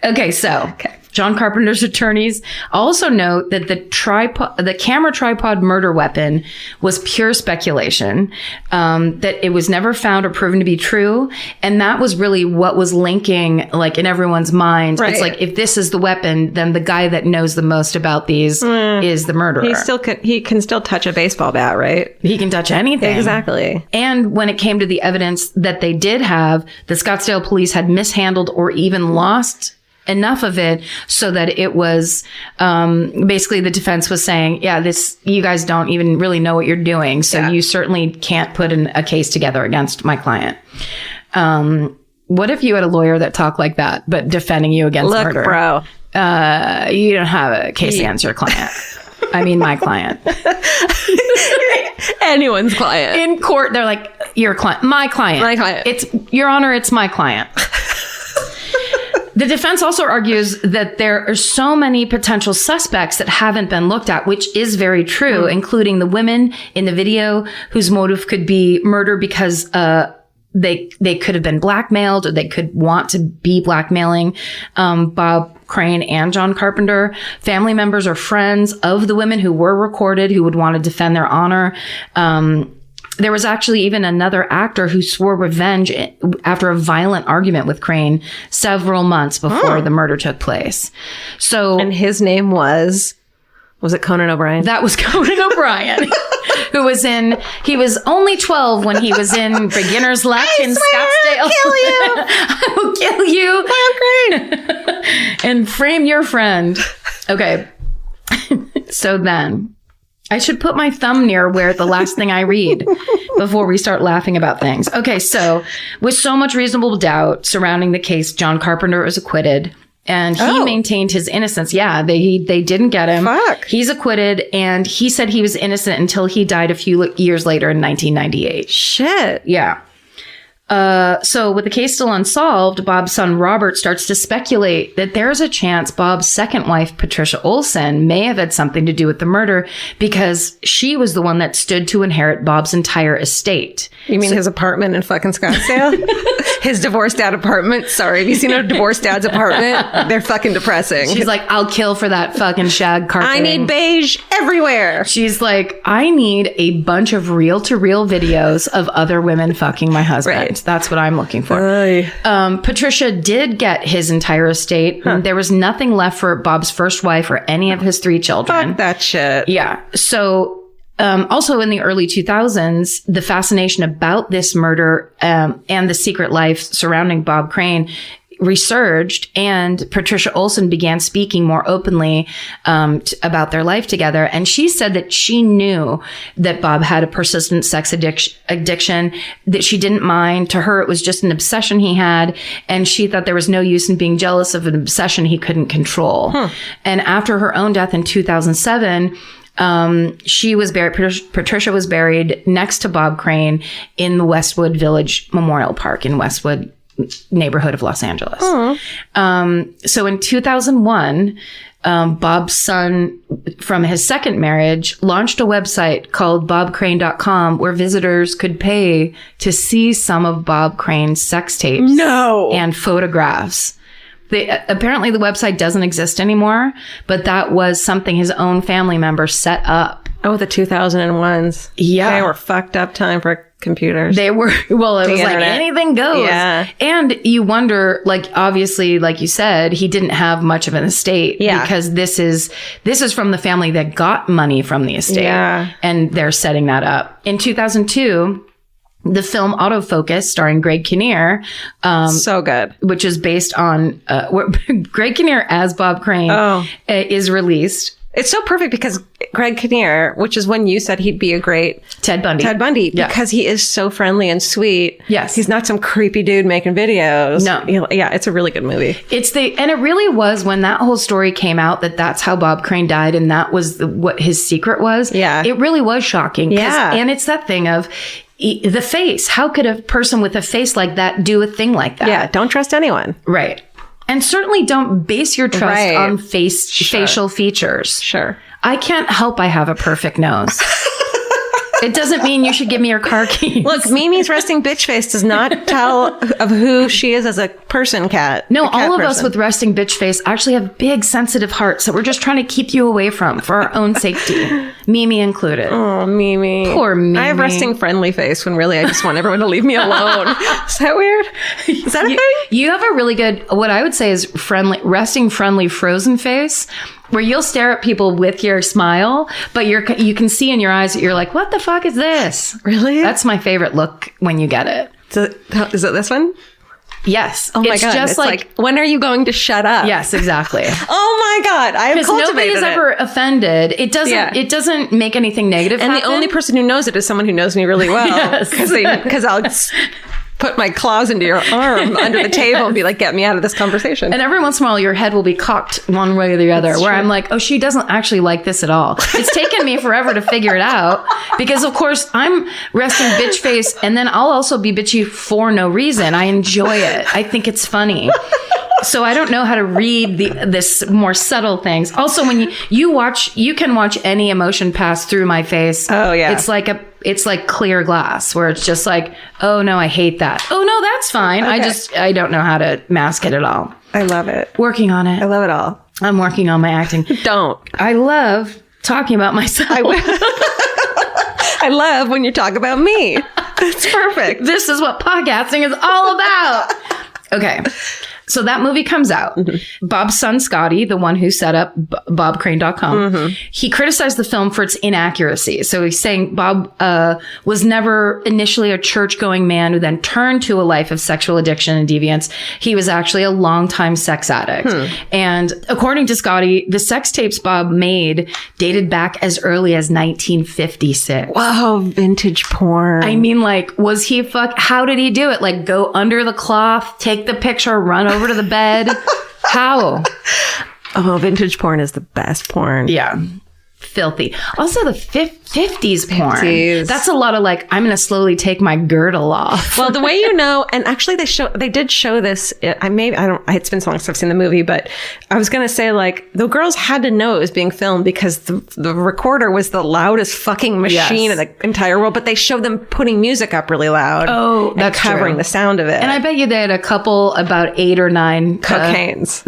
Okay, so John Carpenter's attorneys also note that the camera tripod murder weapon was pure speculation, that it was never found or proven to be true. And that was really what was linking, like, in everyone's mind. Right. It's like, if this is the weapon, then the guy that knows the most about these is the murderer. He can still touch a baseball bat, right? He can touch anything. Exactly. And when it came to the evidence that they did have, the Scottsdale police had mishandled or even lost enough of it so that it was basically the defense was saying, you guys don't even really know what you're doing, so you certainly can't put a case together against my client. What if you had a lawyer that talked like that but defending you against murder? Bro, you don't have a case against your client. I mean my client. Anyone's client. In court, they're like, your client, my client. My client. It's, Your Honor, it's my client. The defense also argues that there are so many potential suspects that haven't been looked at, which is very true, including the women in the video whose motive could be murder because they could have been blackmailed, or they could want to be blackmailing Bob Crane and John Carpenter. Family members or friends of the women who were recorded who would want to defend their honor. There was actually even another actor who swore revenge after a violent argument with Crane several months before the murder took place. So, and his name was it Conan O'Brien? That was Conan O'Brien, who was he was only 12 when he was in Beginner's Luck in Scottsdale. I will kill you. Crane. And frame your friend. Okay. So then, I should put my thumb near where the last thing I read before we start laughing about things. Okay, so with so much reasonable doubt surrounding the case, John Carpenter is acquitted. And he maintained his innocence. Yeah, they didn't get him. Fuck. He's acquitted, and he said he was innocent until he died a few years later in 1998. Shit. Yeah. So with the case still unsolved, Bob's son Robert starts to speculate that there's a chance Bob's second wife, Patricia Olson, may have had something to do with the murder because she was the one that stood to inherit Bob's entire estate. You mean his apartment in fucking Scottsdale? His divorced dad apartment? Sorry, have you seen a divorced dad's apartment? They're fucking depressing. She's like, I'll kill for that fucking shag carpeting. I need beige everywhere. She's like, I need a bunch of reel-to-reel videos of other women fucking my husband. Right. That's what I'm looking for. Patricia did get his entire estate. There was nothing left for Bob's first wife or any of his 3 children. Fuck that shit. Yeah. So also in the early 2000s, the fascination about this murder and the secret life surrounding Bob Crane resurged, and Patricia Olson began speaking more openly about their life together. And she said that she knew that Bob had a persistent sex addiction, that she didn't mind. To her, it was just an obsession he had. And she thought there was no use in being jealous of an obsession he couldn't control. And after her own death in 2007, she was buried, Patricia was buried next to Bob Crane in the Westwood Village Memorial Park in Westwood neighborhood of Los Angeles. So in 2001, Bob's son from his second marriage launched a website called bobcrane.com where visitors could pay to see some of Bob Crane's sex tapes and photographs. Apparently the website doesn't exist anymore, but that was something his own family members set up. Oh, the 2001s. Yeah. They were fucked up time for computers. They were, well, it was internet. like anything goes. Yeah. And you wonder, like, obviously, like you said, he didn't have much of an estate because this is from the family that got money from the estate. Yeah. And they're setting that up. In 2002, the film Autofocus, starring Greg Kinnear, so good, which is based on Greg Kinnear as Bob Crane, is released. It's so perfect because Greg Kinnear, which is when you said he'd be a great Ted Bundy, because he is so friendly and sweet. Yes, he's not some creepy dude making videos. No, yeah, it's a really good movie. And it really was when that whole story came out that that's how Bob Crane died and that was what his secret was. Yeah, it really was shocking. Yeah, and it's that thing of the face. How could a person with a face like that do a thing like that? Yeah, don't trust anyone. Right. And certainly don't base your trust on facial features. Sure. I can't help I have a perfect nose. It doesn't mean you should give me your car keys. Look, Mimi's resting bitch face does not tell of who she is as a person, cat. No, all of us with resting bitch face actually have big sensitive hearts that we're just trying to keep you away from for our own safety. Mimi included. Oh, Mimi. Poor Mimi. I have resting friendly face when really I just want everyone to leave me alone. Is that weird? Is that a thing? You have a really good, what I would say is resting friendly frozen face, where you'll stare at people with your smile, but you can see in your eyes that you're like, what the fuck is this? Really? That's my favorite look when you get it. Is it this one? Yes. Oh my God. It's like, when are you going to shut up? Yes, exactly. Oh my God. I have cultivated nobody's it. ever offended. It doesn't make anything negative and happen. the only person who knows it is someone who knows me really well. Yes. Because I'll put my claws into your arm under the table and be like, get me out of this conversation. And every once in a while, your head will be cocked one way or the other, where I'm like, oh, she doesn't actually like this at all. It's taken me forever to figure it out because, of course, I'm resting bitch face, and then I'll also be bitchy for no reason. I enjoy it. I think it's funny. So I don't know how to read this more subtle things. Also, when you watch, you can watch any emotion pass through my face. Oh yeah, it's like clear glass, where it's just like, oh no, I hate that. Oh no, that's fine. Okay. I don't know how to mask it at all. I love it. Working on it. I love it all. I'm working on my acting. Don't. I love talking about myself. I love when you talk about me. It's perfect. This is what podcasting is all about. Okay. So that movie comes out. Mm-hmm. Bob's son, Scotty, the one who set up bobcrane.com, he criticized the film for its inaccuracy. So he's saying Bob was never initially a church-going man who then turned to a life of sexual addiction and deviance. He was actually a longtime sex addict. And according to Scotty, the sex tapes Bob made dated back as early as 1956. Wow, vintage porn. I mean, like, was he how did he do it? Like, go under the cloth, take the picture, run over to the bed. How? Oh, vintage porn is the best porn. Yeah. Filthy. Also the 50s porn. That's a lot of like, I'm going to slowly take my girdle off. Well, the way you know, and actually they did show this. It's been so long since I've seen the movie, but I was going to say like the girls had to know it was being filmed because the recorder was the loudest fucking machine in the entire world, but they showed them putting music up really loud. Oh, that's covering the sound of it. And I bet you they had a couple, about 8 or 9 cocaines.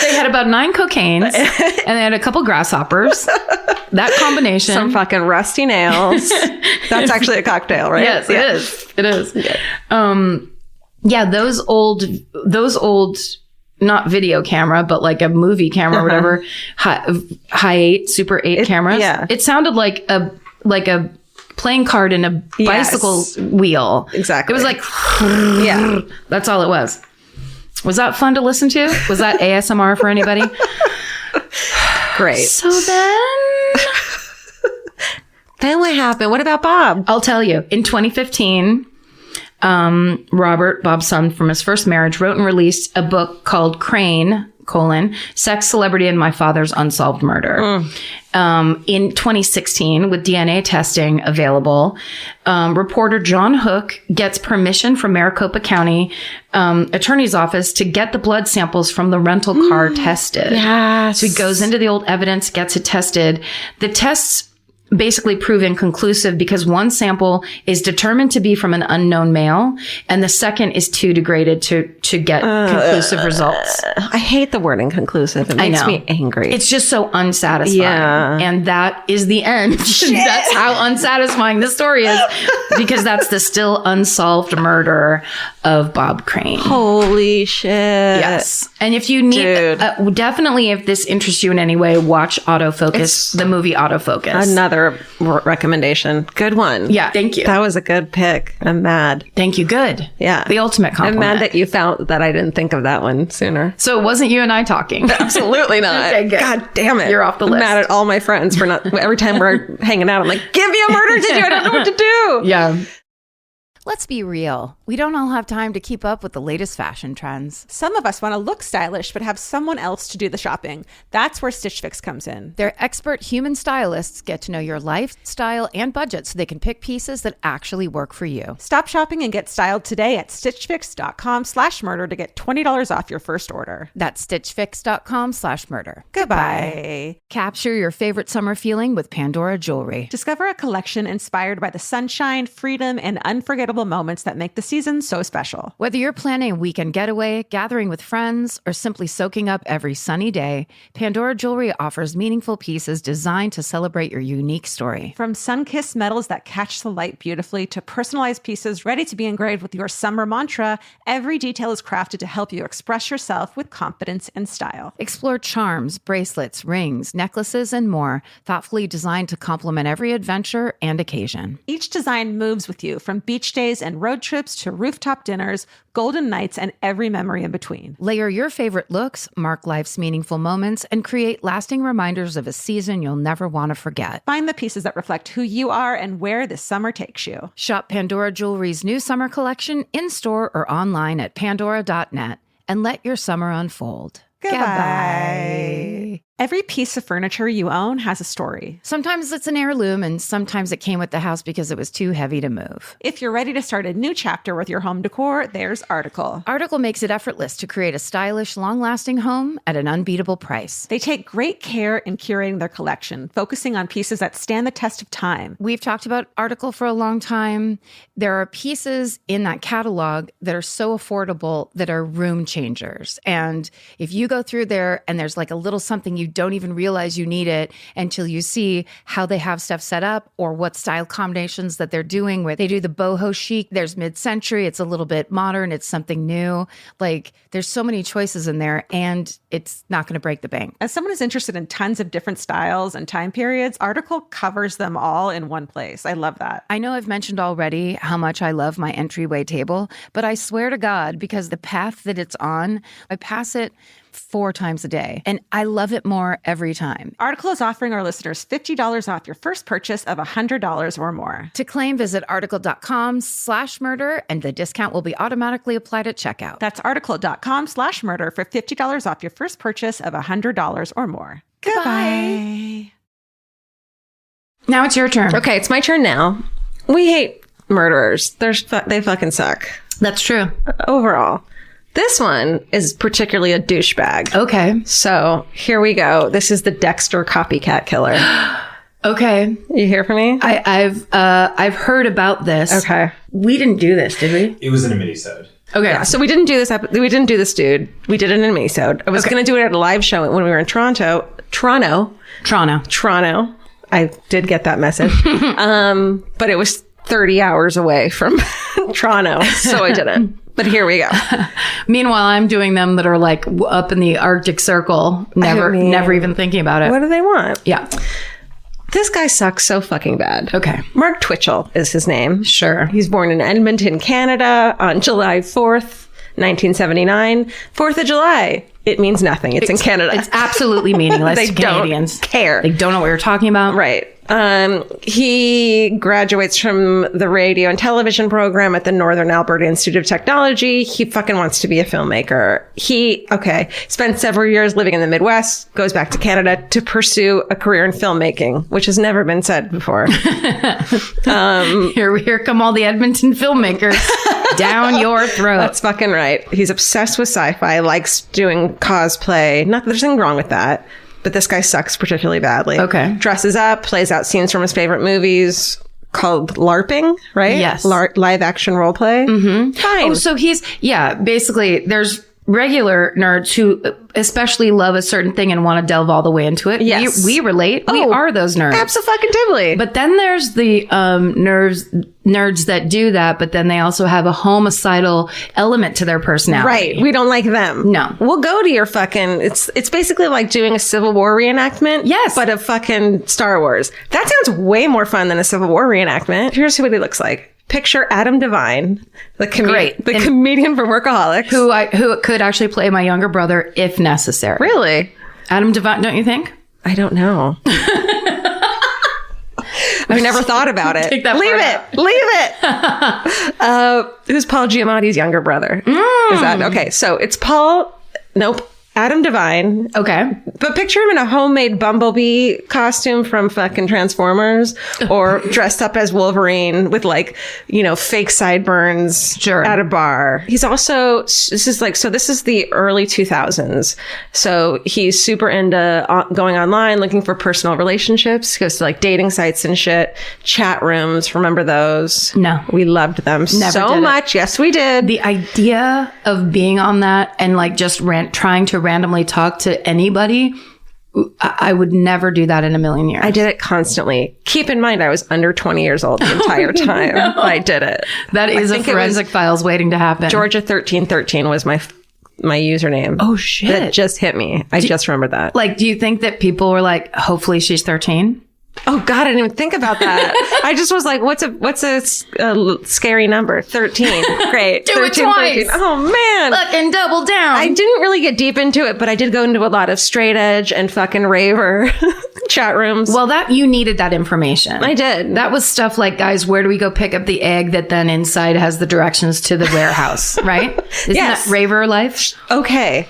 They had about 9 cocaines and they had a couple grasshoppers. That combination. Some fucking rusty nails. That's actually a cocktail, right? Yes, it is. It is. Yeah. Those old, not video camera, but like a movie camera or whatever, high 8, super 8 cameras. Yeah. It sounded like a playing card in a bicycle wheel. Exactly. It was like, yeah, that's all it was. Was that fun to listen to? Was that ASMR for anybody? Great. So then what happened? What about Bob? I'll tell you. In 2015, Robert, Bob's son from his first marriage, wrote and released a book called Crane, Sex, Celebrity, and My Father's Unsolved Murder. In 2016, with DNA testing available, reporter John Hook gets permission from Maricopa County Attorney's Office to get the blood samples from the rental car tested. Yes. So he goes into the old evidence, gets it tested. The tests basically prove inconclusive because one sample is determined to be from an unknown male and the second is too degraded to get conclusive results. I hate the word inconclusive. It makes me angry. It's just so unsatisfying. Yeah. And that is the end. That's how unsatisfying this story is because that's the still unsolved murder of Bob Crane. Holy shit. Yes. And if you need, definitely if this interests you in any way, watch Autofocus, the movie Autofocus. Another recommendation. Good one. Yeah. Thank you. That was a good pick. I'm mad. Thank you. Good. Yeah. The ultimate compliment. I'm mad that you found that I didn't think of that one sooner. So it wasn't you and I talking. Absolutely not. Okay, good. God damn it. You're off the list. I'm mad at all my friends for not, every time we're hanging out, I'm like, give me a murder to do. I don't know what to do. Yeah. Let's be real. We don't all have time to keep up with the latest fashion trends. Some of us want to look stylish, but have someone else to do the shopping. That's where Stitch Fix comes in. Their expert human stylists get to know your lifestyle and budget so they can pick pieces that actually work for you. Stop shopping and get styled today at stitchfix.com/murder to get $20 off your first order. That's stitchfix.com/murder. Goodbye. Capture your favorite summer feeling with Pandora Jewelry. Discover a collection inspired by the sunshine, freedom, and unforgettable moments that make the season so special. Whether you're planning a weekend getaway, gathering with friends, or simply soaking up every sunny day, Pandora Jewelry offers meaningful pieces designed to celebrate your unique story. From sun-kissed metals that catch the light beautifully to personalized pieces ready to be engraved with your summer mantra, every detail is crafted to help you express yourself with confidence and style. Explore charms, bracelets, rings, necklaces, and more, thoughtfully designed to complement every adventure and occasion. Each design moves with you from beach days and road trips to to rooftop dinners, golden nights, and every memory in between. Layer your favorite looks, mark life's meaningful moments, and create lasting reminders of a season you'll never want to forget. Find the pieces that reflect who you are and where this summer takes you. Shop Pandora Jewelry's new summer collection in-store or online at pandora.net and let your summer unfold. Goodbye. Every piece of furniture you own has a story. Sometimes it's an heirloom, and sometimes it came with the house because it was too heavy to move. If you're ready to start a new chapter with your home decor, there's Article. Article makes it effortless to create a stylish, long-lasting home at an unbeatable price. They take great care in curating their collection, focusing on pieces that stand the test of time. We've talked about Article for a long time. There are pieces in that catalog that are so affordable that are room changers. And if you go through there and there's like a little something you don't even realize you need it until you see how they have stuff set up or what style combinations that they're doing, where they do the boho chic, there's mid-century, it's a little bit modern, it's something new. Like there's so many choices in there and it's not going to break the bank. As someone who's interested in tons of different styles and time periods, Article covers them all in one place. I love that. I know I've mentioned already how much I love my entryway table, but I swear to God, because the path that it's on, I pass it 4 times a day, and I love it more every time. Article is offering our listeners $50 off your first purchase of $100 or more. To claim, visit article.com/murder, and the discount will be automatically applied at checkout. That's article.com/murder for $50 off your first purchase of $100 or more. Goodbye. Now it's your turn. Okay, it's my turn now. We hate murderers. They fucking suck. That's true. Overall. This one is particularly a douchebag. Okay. So here we go. This is the Dexter Copycat Killer. Okay. You hear from me? I've heard about this. Okay. We didn't do this, did we? It was in a mini-sode. Okay. Yeah, so we didn't do this. We didn't do this, dude. We did it in a mini-sode. I was going to do it at a live show when we were in Toronto. I did get that message. But it was 30 hours away from Toronto, so I didn't. But here we go. Meanwhile, I'm doing them that are like up in the Arctic Circle, never even thinking about it. What do they want? Yeah. This guy sucks so fucking bad. Okay. Mark Twitchell is his name. Sure. He's born in Edmonton, Canada on July 4th, 1979. 4th of July. It means nothing. It's in Canada. It's absolutely meaningless to Canadians. Don't care. They don't know what you're talking about. Right. He graduates from the radio and television program at the Northern Alberta Institute of Technology. He fucking wants to be a filmmaker. He spent several years living in the Midwest, goes back to Canada to pursue a career in filmmaking, which has never been said before. Here come all the Edmonton filmmakers down your throat. That's fucking right. He's obsessed with sci-fi, likes doing cosplay. Not that there's anything wrong with that. But this guy sucks particularly badly. Okay. Dresses up, plays out scenes from his favorite movies called LARPing, right? Yes. Live action role play. Mm-hmm. Fine. Oh, so basically there's regular nerds who especially love a certain thing and want to delve all the way into it. Yes. We relate. We are those nerds. Abso-fucking-tibly. But then there's the nerds that do that, but then they also have a homicidal element to their personality. Right. We don't like them. No. We'll go to your fucking... It's basically like doing a Civil War reenactment. Yes. But of fucking Star Wars. That sounds way more fun than a Civil War reenactment. Here's what he looks like. Picture Adam Devine, the comedian from Workaholics. Who could actually play my younger brother if necessary. Really? Adam Devine, don't you think? I don't know. I've never thought about it. Take that Leave it. Who's Paul Giamatti's younger brother? Is that okay? So it's Paul. Nope. Adam Devine. Okay. But picture him in a homemade Bumblebee costume from fucking Transformers or dressed up as Wolverine with fake sideburns at a bar. He's also, this is the early 2000s. So he's super into going online, looking for personal relationships. He goes to dating sites and shit, chat rooms. Remember those? No. We loved them so much. Yes, we did. The idea of being on that and just trying to randomly talk to anybody, I would never do that in a million years. I did it constantly. Keep in mind, I was under 20 years old the entire time. No. I did it. That is a forensic files waiting to happen. Georgia 1313 was my username. Oh shit! That just hit me. I just remembered that. Do you think that people were like, hopefully she's 13? Oh God, I didn't even think about that. I just was like, what's a scary number? 13. Great. Do 13, it twice. 13. Oh man. Fucking double down. I didn't really get deep into it, but I did go into a lot of straight edge and fucking raver chat rooms. Well, that you needed that information. I did. That was stuff like, guys, where do we go pick up the egg that then inside has the directions to the warehouse, right? Isn't Yes. that raver life? Okay.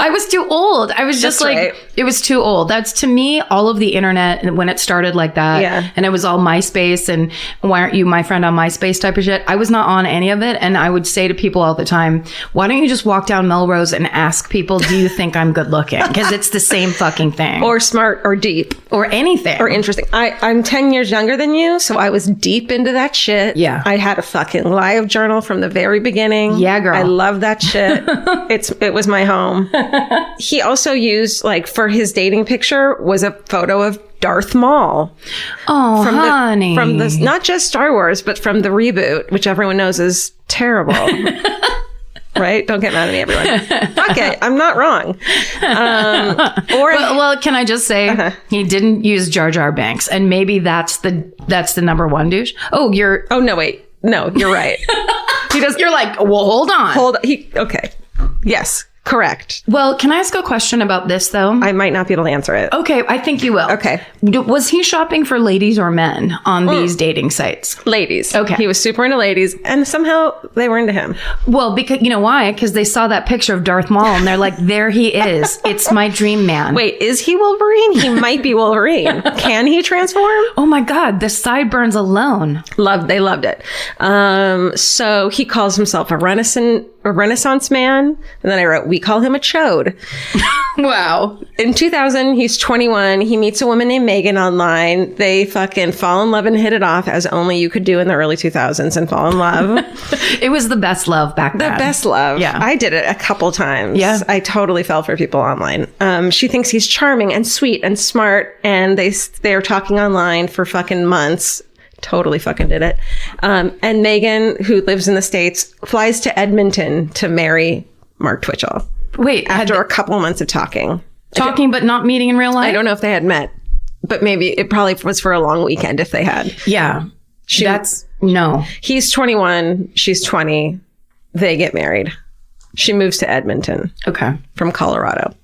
I was too old. I was just That's like, right. it was too old. That's to me, all of the internet when it started like that. Yeah. And it was all MySpace and why aren't you my friend on MySpace type of shit. I was not on any of it. And I would say to people all the time, why don't you just walk down Melrose and ask people, do you think I'm good looking? Because it's the same fucking thing. Or smart or deep. Or anything. Or interesting. I'm 10 years younger than you, so I was deep into that shit. Yeah. I had a fucking live journal from the very beginning. Yeah, girl. I love that shit. It was my home. He also used, like, for his dating picture was a photo of Darth Maul. Oh, honey. From the, not just Star Wars, but from the reboot, which everyone knows is terrible. Right? Don't get mad at me, everyone. Fuck it. I'm not wrong. Well, can I just say he didn't use Jar Jar Banks, and maybe that's the number one douche. Oh, Oh, no, wait. No, you're right. he does. You're like, well, hold on. Okay. Yes. Correct. Well, can I ask a question about this though? I might not be able to answer it. Okay, I think you will. Okay. Was he shopping for ladies or men on these dating sites? Ladies. Okay. He was super into ladies, and somehow they were into him. Well, because you know why? Because they saw that picture of Darth Maul and they're like, there he is. It's my dream man. Wait, is he Wolverine? He might be Wolverine. Can he transform? Oh my God, the sideburns alone. They loved it. So he calls himself a Renaissance man. And then I wrote, we call him a chode. Wow. In 2000, he's 21. He meets a woman named Megan online. They fucking fall in love and hit it off as only you could do in the early 2000s and fall in love. It was the best love back then. The best love. Yeah. I did it a couple times. Yeah. I totally fell for people online. She thinks he's charming and sweet and smart. And they're talking online for fucking months. Totally fucking did it. And Megan, who lives in the States, flies to Edmonton to marry Mark Twitchell. Wait, After a couple months of talking. but not meeting in real life? I don't know if they had met, but maybe it probably was for a long weekend if they had. Yeah. No. He's 21. She's 20. They get married. She moves to Edmonton. Okay. From Colorado.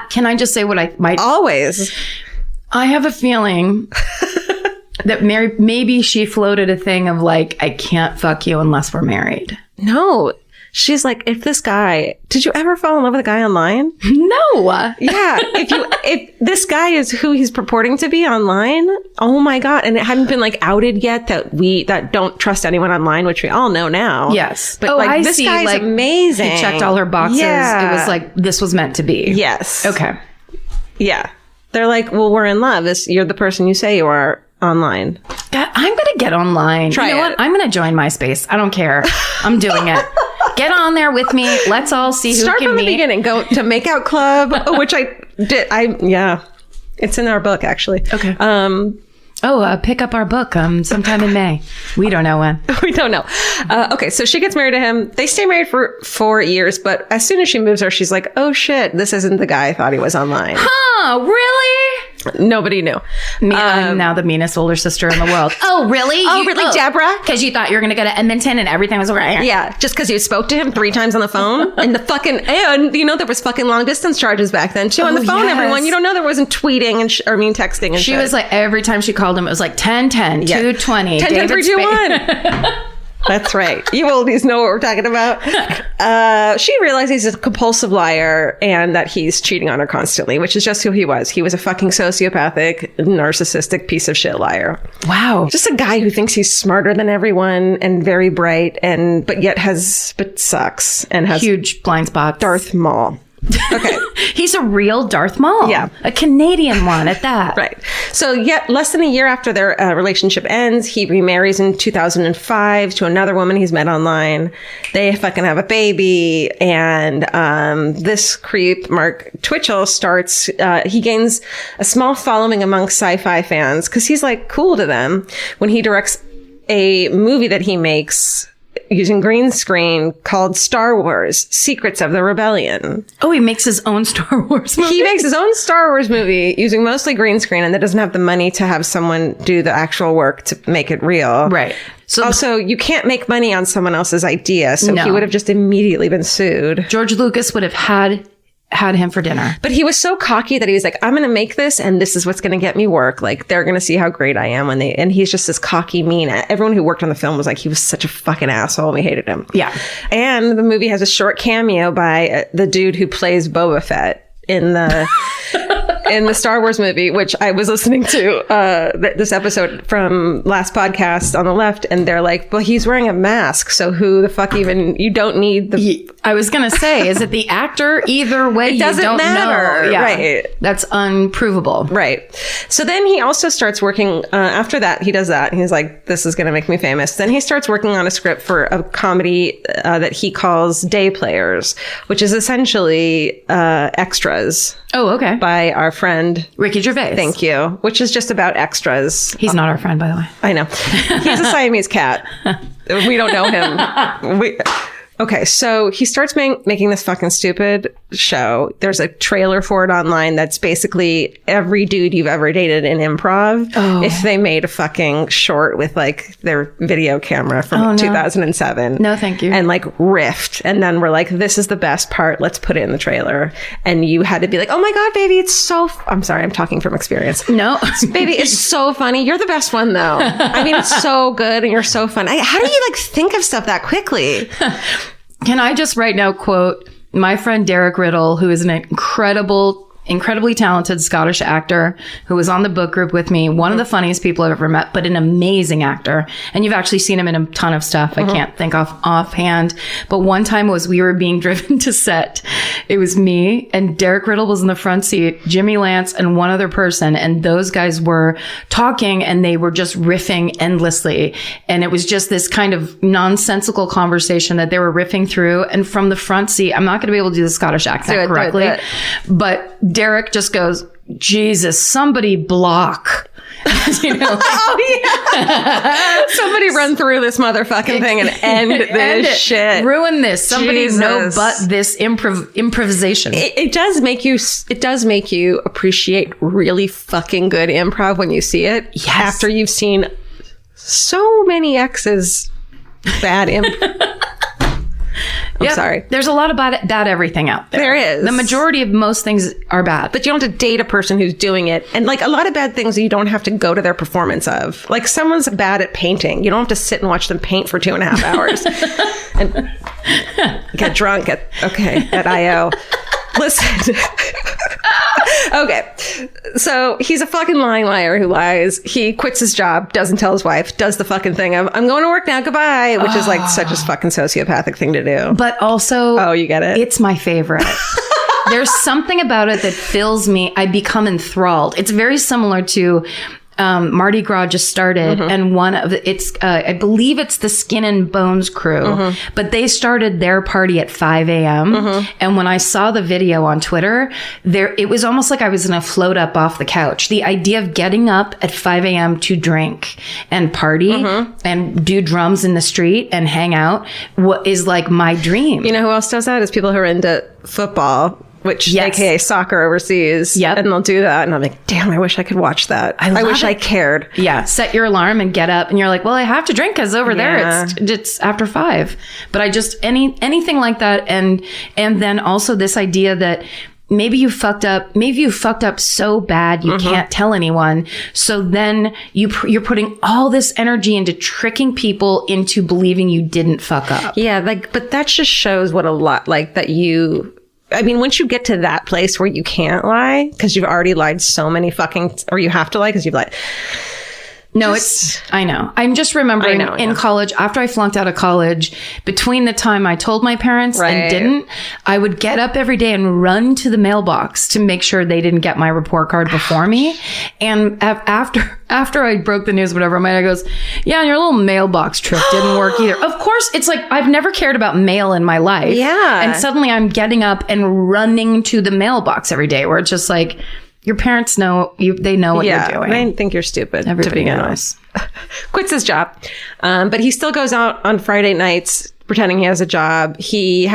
Can I just say what I might... Always. I have a feeling that maybe she floated a thing of like, I can't fuck you unless we're married. No. She's like, if this guy, did you ever fall in love with a guy online? No. Yeah. If this guy is who he's purporting to be online, oh my God. And it hadn't been like outed yet that don't trust anyone online, which we all know now. Yes. But like, this guy's like, amazing. He checked all her boxes. Yeah. It was like, this was meant to be. Yes. Okay. Yeah. They're like, well, we're in love. You're the person you say you are online. God, I'm going to get online. Try you know it. what? I'm going to join MySpace. I don't care. I'm doing it. Get on there with me. Let's all see who Start can from the meet. beginning. Go to Makeout Club, which I did. Yeah. It's in our book, actually. Okay. Pick up our book sometime in May. We don't know when. We don't know. Okay, so she gets married to him. They stay married for 4 years, but as soon as she moves there, she's like, oh shit, this isn't the guy I thought he was online. Huh, really? Nobody knew. I'm now the meanest older sister in the world. Oh, really? Oh, really, Deborah? Because you thought you were going to go to Edmonton and everything was right. Yeah, just because you spoke to him 3 times on the phone. And you know, there was fucking long distance charges back then too on the phone, yes. everyone. You don't know there wasn't tweeting and texting and She shit. was like, every time she called him, it was like 10, 10, 2, 20. 10, 10, 3, 2, 1. That's right. You oldies know what we're talking about. She realizes he's a compulsive liar and that he's cheating on her constantly, which is just who he was. He was a fucking sociopathic, narcissistic piece of shit liar. Wow. Just a guy who thinks he's smarter than everyone and very bright but sucks and has huge blind spots. Darth Maul. Okay. He's a real Darth Maul. Yeah. A Canadian one at that. Right. So yet less than a year after their relationship ends, he remarries in 2005 to another woman he's met online. They fucking have a baby. And this creep, Mark Twitchell, he gains a small following among sci-fi fans because he's like cool to them when he directs a movie that he makes using green screen called Star Wars: Secrets of the Rebellion. Oh, he makes his own Star Wars movie? He makes his own Star Wars movie using mostly green screen, and that doesn't have the money to have someone do the actual work to make it real. Right. So also, you can't make money on someone else's idea, so No. he would have just immediately been sued. George Lucas would have had him for dinner. But he was so cocky that he was like, I'm going to make this, and this is what's going to get me work. Like, they're going to see how great I am and he's just this cocky, mean. Everyone who worked on the film was like, he was such a fucking asshole. We hated him. Yeah. And the movie has a short cameo by the dude who plays Boba Fett in the in the Star Wars movie, which I was listening to this episode from last podcast on the left, and they're like, well, he's wearing a mask, so who the fuck even, you don't need the... I was going to say, is it the actor? Either way, It doesn't you don't matter. know. Yeah. Right. That's unprovable. Right. So then he also starts working, after that, he does that. And he's like, this is going to make me famous. Then he starts working on a script for a comedy that he calls Day Players, which is essentially Extras. Oh, okay. By our friend Ricky Gervais. Thank you. Which is just about extras. He's not our friend, by the way. I know. He's a Siamese cat. We don't know him. Okay, so he starts making this fucking stupid show. There's a trailer for it online that's basically every dude you've ever dated in improv. Oh. If they made a fucking short with like their video camera from 2007. No, thank you. And like riffed. And then we're like, this is the best part. Let's put it in the trailer. And you had to be like, oh my God, baby, it's so... I'm sorry, I'm talking from experience. No. Baby, it's so funny. You're the best one though. I mean, it's so good and you're so fun. How do you like think of stuff that quickly? Can I just right now quote my friend Derek Riddle, who is an incredibly talented Scottish actor who was on the book group with me, one of the funniest people I've ever met, but an amazing actor. And you've actually seen him in a ton of stuff. I can't think offhand. But one time we were being driven to set. It was me and Derek Riddle was in the front seat, Jimmy Lance and one other person. And those guys were talking and they were just riffing endlessly. And it was just this kind of nonsensical conversation that they were riffing through. And from the front seat, I'm not going to be able to do the Scottish accent correctly, but Derek just goes, Jesus, somebody block. You know, somebody run through this motherfucking thing and end this shit. Ruin this. Somebody know but this improvisation. It does make you appreciate really fucking good improv when you see it. Yes. After you've seen so many exes bad improv. I'm sorry. There's a lot of bad everything out there. There is. The majority of most things are bad. But you don't have to date a person who's doing it. And like a lot of bad things you don't have to go to their performance of. Like someone's bad at painting. You don't have to sit and watch them paint for 2.5 hours. And get drunk at IO. Listen. Okay. So he's a fucking lying liar who lies. He quits his job, doesn't tell his wife, does the fucking thing of, I'm going to work now, goodbye, which is like such a fucking sociopathic thing to do. But also... Oh, you get it? It's my favorite. There's something about it that fills me. I become enthralled. It's very similar to... Mardi Gras just started, and one of I believe it's the Skin and Bones crew, but they started their party at 5 a.m. And when I saw the video on Twitter, it was almost like I was in a float up off the couch. The idea of getting up at 5 a.m. to drink and party and do drums in the street and hang out is like my dream. You know who else does that? Is people who are into football. Which, aka soccer overseas. Yep. And they'll do that. And I'm like, damn, I wish I could watch that. I wish I cared. Yeah. Set your alarm and get up. And you're like, well, I have to drink because over there it's after 5. But I just, anything like that. And then also this idea that maybe you fucked up so bad you can't tell anyone. So then you're putting all this energy into tricking people into believing you didn't fuck up. Yeah. But that just shows what a lot, I mean, once you get to that place where you can't lie, because you've already lied so many or you have to lie because you've lied. No, I know. I'm just remembering in college, after I flunked out of college, between the time I told my parents and didn't, I would get up every day and run to the mailbox to make sure they didn't get my report card before me. And after I broke the news, whatever, my dad goes, yeah, your little mailbox trip didn't work either. Of course, it's like, I've never cared about mail in my life. Yeah. And suddenly I'm getting up and running to the mailbox every day where it's just like, Your parents know you. They know what you're doing. They think you're stupid. Everybody to begin knows. with. Quits his job, but he still goes out on Friday nights pretending he has a job. He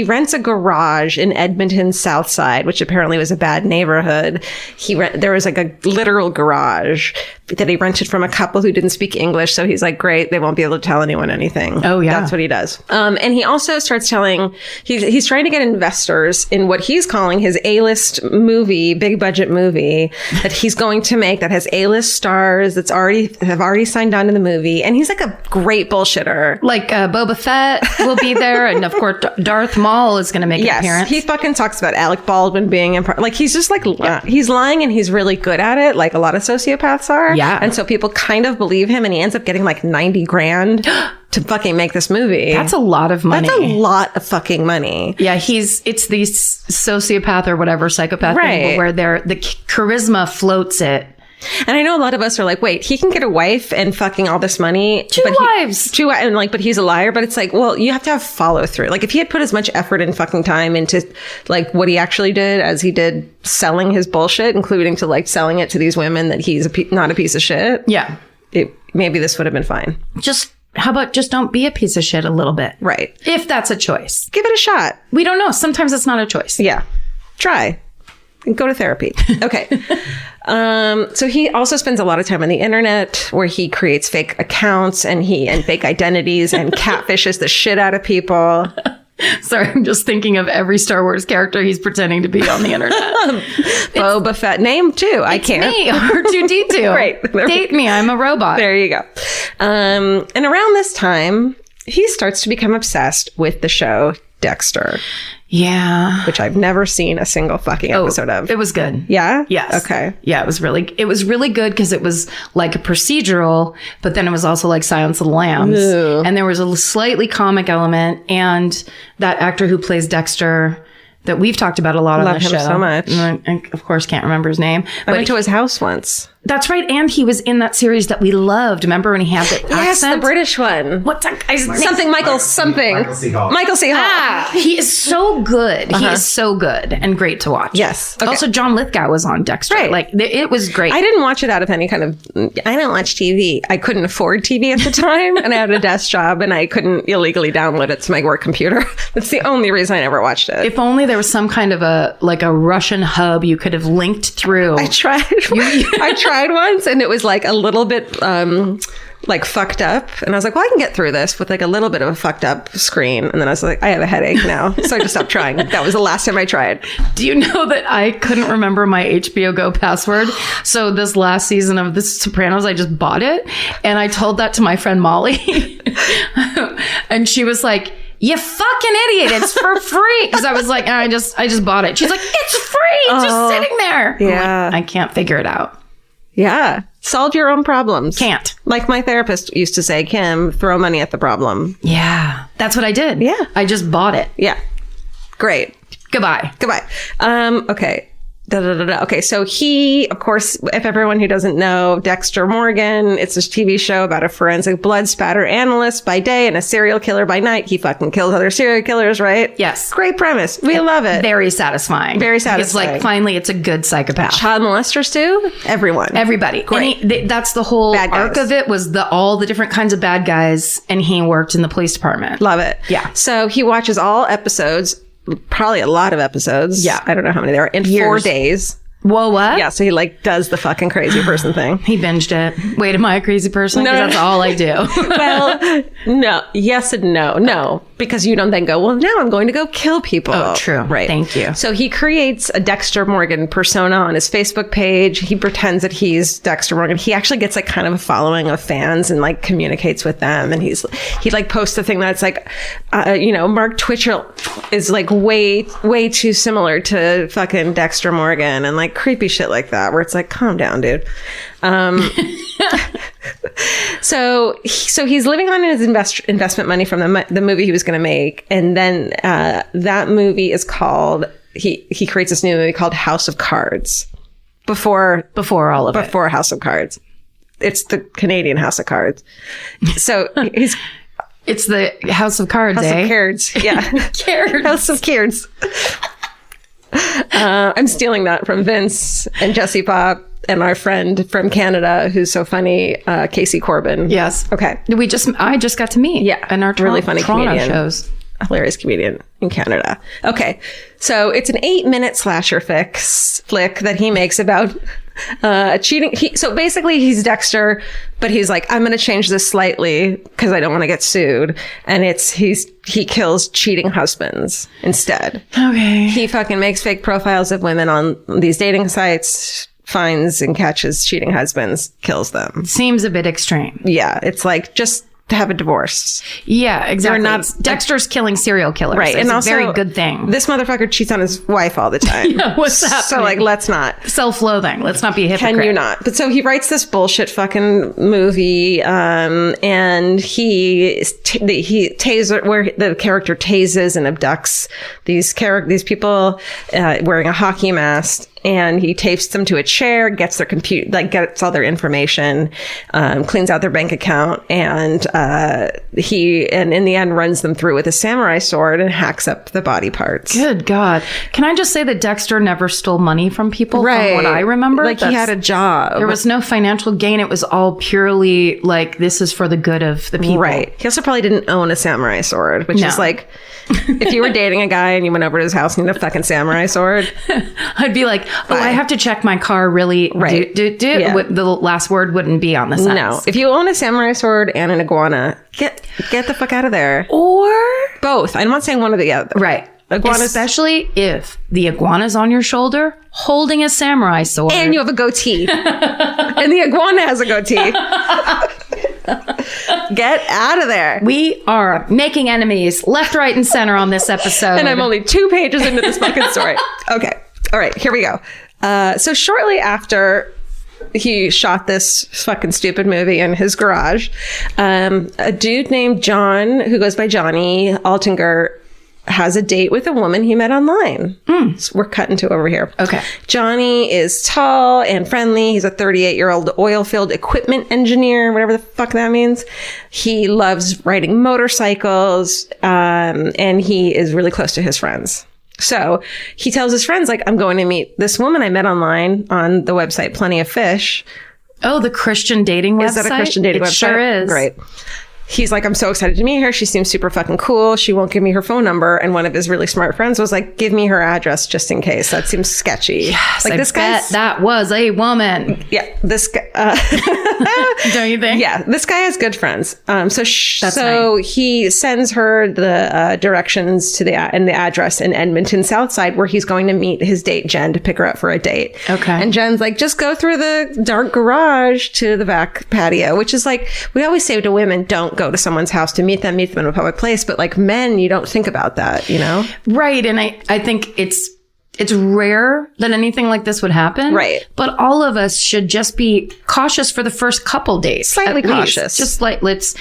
rents a garage in Edmonton's South Side, which apparently was a bad neighborhood. There was like a literal garage that he rented from a couple who didn't speak English. So he's like, great, they won't be able to tell anyone anything. Oh yeah, that's what he does. And he also starts telling he's trying to get investors in what he's calling his A-list movie, big budget movie that he's going to make that has A-list stars have already signed on to the movie. And he's like a great bullshitter. Like Boba Fett will be there, and of course Darth Maul is going to make an appearance. He fucking talks about Alec Baldwin being in like he's just like he's lying, and he's really good at it, like a lot of sociopaths are. Yeah, and so people kind of believe him, and he ends up getting like $90,000 to fucking make this movie. That's a lot of money. That's a lot of fucking money. Yeah, it's the sociopath or whatever psychopath thing where the charisma floats it. And I know a lot of us are like, wait, he can get a wife and fucking all this money. Two wives. But he's a liar. But it's like, well, you have to have follow through. Like if he had put as much effort and fucking time into like what he actually did as he did selling his bullshit, including to like selling it to these women that he's not a piece of shit. Yeah. Maybe this would have been fine. How about just don't be a piece of shit a little bit? Right. If that's a choice. Give it a shot. We don't know. Sometimes it's not a choice. Yeah. Try. Go to therapy. Okay. So he also spends a lot of time on the internet where he creates fake accounts and fake identities and catfishes the shit out of people. Sorry, I'm just thinking of every Star Wars character he's pretending to be on the internet. Boba Fett. Name too. I can't. Me, R2-D2. Right. Date me. I'm a robot. There you go. And around this time, he starts to become obsessed with the show Dexter. Yeah. Which I've never seen a single fucking episode of. It was good. Yeah? Yes. Okay. Yeah, it was really good because it was like a procedural, but then it was also like Silence of the Lambs. Ew. And there was a slightly comic element, and that actor who plays Dexter that we've talked about a lot on the show. Love him so much. I, of course, can't remember his name. I went to his house once. That's right. And he was in that series that we loved. Remember when he had the accent? Yes, the British one. What's that guy's name? Something Michael C. Hall. Michael C. Hall. Ah, he is so good. He is so good and great to watch. Yes. Okay. Also, John Lithgow was on Dexter. Right. Like, it was great. I didn't watch it out of any kind of... I don't watch TV. I couldn't afford TV at the time, and I had a desk job, and I couldn't illegally download it to my work computer. That's the only reason I never watched it. If only there was some kind of a Russian hub you could have linked through. I tried. I tried once, and it was like a little bit like fucked up, and I was like, well, I can get through this with like a little bit of a fucked up screen. And then I was like, I have a headache now, so I just stopped trying. That was the last time I tried. Do you know that I couldn't remember my HBO Go password? So this last season of The Sopranos, I just bought it, and I told that to my friend Molly, and she was like, you fucking idiot, it's for free. Because I was like, I just bought it. She's like, it's free, it's just sitting there. Yeah. Like, I can't figure it out. Yeah. Solve your own problems. Can't. Like my therapist used to say, Kim, throw money at the problem. Yeah. That's what I did. Yeah. I just bought it. Yeah. Great. Goodbye. Okay. Okay, so he, of course, if everyone who doesn't know, Dexter Morgan, it's a TV show about a forensic blood spatter analyst by day and a serial killer by night. He fucking kills other serial killers, right? Yes. Great premise. We love it. Very satisfying. Very satisfying. It's like, finally, it's a good psychopath. Child molesters too? Everyone. Everybody. Great. And that's the whole Bad arc guys. of it, was all the different kinds of bad guys, and he worked in the police department. Love it. Yeah. So he watches all episodes, probably a lot of episodes. Yeah. I don't know how many there are, in 4 days. Whoa, what? Yeah, so he like does the fucking crazy person thing. He binged it. Wait, am I a crazy person? No, 'Cause no, that's no. all I do. Well, no. Yes and no. No. Because you don't then go, well, now I'm going to go kill people. Oh, true. Right. Thank you. So he creates a Dexter Morgan persona on his Facebook page. He pretends that he's Dexter Morgan. He actually gets like kind of a following of fans and like communicates with them. And he like posts a thing that's like, Mark Twitchell is like way too similar to fucking Dexter Morgan, and like creepy shit like that, where it's like, calm down, dude. So he's living on his investment money from the movie he was going to make, and then that movie is called, he creates this new movie called House of Cards. Before House of Cards, it's the Canadian House of Cards. So It's the House of Cards, House of Cards, yeah. Cards. House of Cards. I'm stealing that from Vince and Jesse Pop and our friend from Canada who's so funny, Casey Corbin. Yes. Okay. I just got to meet. Yeah. In our really funny Toronto comedian. shows. Hilarious comedian in Canada. Okay. So it's an 8-minute slasher flick that he makes about cheating. So basically he's Dexter, but he's like, I'm going to change this slightly because I don't want to get sued. And he kills cheating husbands instead. Okay. He fucking makes fake profiles of women on these dating sites, finds and catches cheating husbands, kills them. Seems a bit extreme. Yeah. It's like, just to have a divorce. Yeah, exactly. Not, Dexter's killing serial killers. Right. It's and a also, very good thing. This motherfucker cheats on his wife all the time. Yeah, what's happening? So, like, let's not. Self-loathing. Let's not be a hypocrite. Can you not? But so he writes this bullshit fucking movie, and he taser, where the character tases and abducts these people wearing a hockey mask. And he tapes them to a chair, gets their gets all their information, cleans out their bank account, and in the end runs them through with a samurai sword and hacks up the body parts. Good God. Can I just say that Dexter never stole money from people, from what I remember? Like, he had a job. There was no financial gain. It was all purely like, this is for the good of the people. Right. He also probably didn't own a samurai sword, which is like, if you were dating a guy and you went over to his house and you had a fucking samurai sword, I'd be like, I have to check my car really. Right. Yeah. The last word wouldn't be on the sentence. No. If you own a samurai sword and an iguana, get the fuck out of there. Or both. I'm not saying one or the other. Right. Iguanas. Especially if the iguana's on your shoulder holding a samurai sword. And you have a goatee. And the iguana has a goatee. Get out of there. We are making enemies left, right, and center on this episode. And I'm only 2 pages into this fucking story. Okay. All right. Here we go. So shortly after he shot this fucking stupid movie in his garage, a dude named John, who goes by Johnny Altinger, has a date with a woman he met online. So we're cutting to over here. Okay. Johnny is tall and friendly. He's a 38-year-old oil-field equipment engineer, whatever the fuck that means. He loves riding motorcycles, and he is really close to his friends. So he tells his friends, like, I'm going to meet this woman I met online on the website Plenty of Fish. Oh, the Christian dating website? Is that a Christian dating website? It sure is. Great. He's like, I'm so excited to meet her. She seems super fucking cool. She won't give me her phone number. And one of his really smart friends was like, give me her address just in case. That seems sketchy. Yes, like, this guy, that was a woman. Yeah, this guy. Don't you think? Yeah, this guy has good friends. So nice. he sends her the directions to the address in Edmonton Southside where he's going to meet his date Jen to pick her up for a date. Okay. And Jen's like, just go through the dark garage to the back patio, which is like, we always say to women, don't go to someone's house to meet them in a public place. But like men, you don't think about that, you know? Right. And I think it's rare that anything like this would happen. Right. But all of us should just be cautious for the first couple days. Slightly cautious. Just like, let's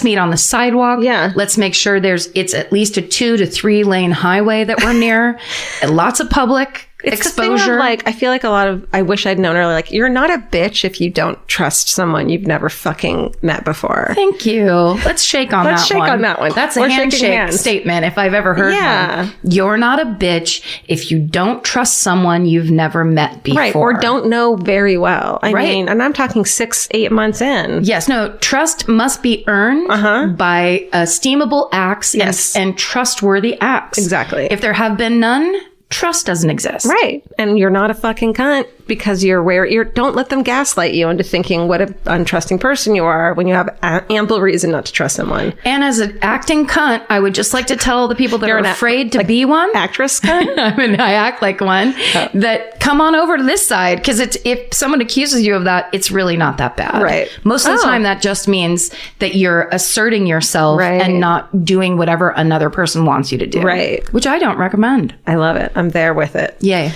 meet on the sidewalk. Yeah. Let's make sure it's at least a 2 to 3 lane highway that we're near. And lots of public exposure. Like, I feel like I wish I'd known earlier, like, you're not a bitch if you don't trust someone you've never fucking met before. Thank you. Let's shake on that one. That's a handshake statement if I've ever heard one. You're not a bitch if you don't trust someone you've never met before. Right. Or don't know very well. I mean, and I'm talking 6-8 months in. Yes. No, trust must be earned by esteemable acts and trustworthy acts. Exactly. If there have been none, trust doesn't exist. Right. And you're not a fucking cunt because don't let them gaslight you into thinking what an untrusting person you are when you have ample reason not to trust someone. And as an acting cunt, I would just like to tell the people that are afraid to be one. Actress cunt? I mean, I act like one. That come on over to this side, because if someone accuses you of that, it's really not that bad. Right. Most of the time, that just means that you're asserting yourself and not doing whatever another person wants you to do. Right. Which I don't recommend. I love it. I'm there with it. Yay.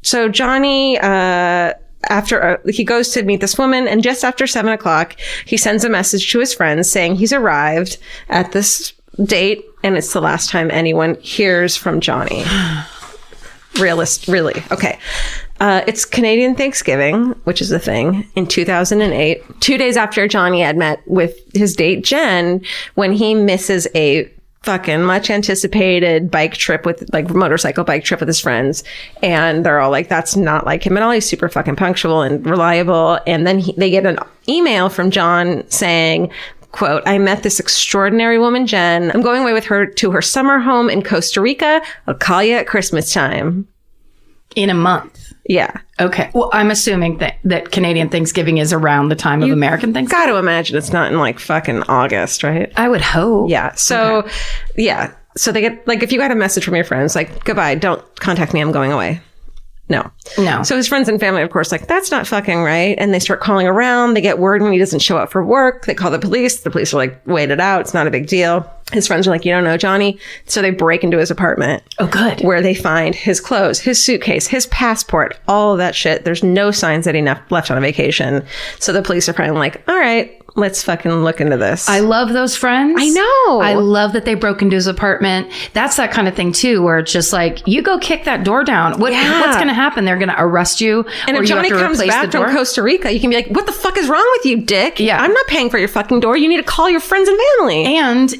So Johnny, after he goes to meet this woman, and just after 7:00, he sends a message to his friends saying he's arrived at this date, and it's the last time anyone hears from Johnny. Really? Okay. It's Canadian Thanksgiving, which is a thing, in 2008. 2 days after Johnny had met with his date Jen, when he misses a fucking much anticipated bike trip with like motorcycle bike trip with his friends. And they're all like, that's not like him at all. He's super fucking punctual and reliable. And then they get an email from John saying, quote, I met this extraordinary woman, Jen. I'm going away with her to her summer home in Costa Rica. I'll call you at Christmas time. In a month. Yeah. Okay. Well, I'm assuming that Canadian Thanksgiving is around the time of American Thanksgiving. Got to imagine it's not in like fucking August, right? I would hope. Yeah. So, yeah. So they get like, if you got a message from your friends, like, goodbye, don't contact me. I'm going away. No. So his friends and family, of course, like, that's not fucking right. And they start calling around. They get word when he doesn't show up for work. They call the police. The police are like, wait it out. It's not a big deal. His friends are like, you don't know Johnny. So they break into his apartment. Oh, good. Where they find his clothes, his suitcase, his passport, all of that shit. There's no signs that he left on a vacation. So the police are probably like, all right, let's fucking look into this. I love those friends. I know. I love that they broke into his apartment. That's that kind of thing too, where it's just like, you go kick that door down. What's going to happen? They're going to arrest you. And if Johnny comes back from Costa Rica, you can be like, what the fuck is wrong with you, dick? Yeah. I'm not paying for your fucking door. You need to call your friends and family. And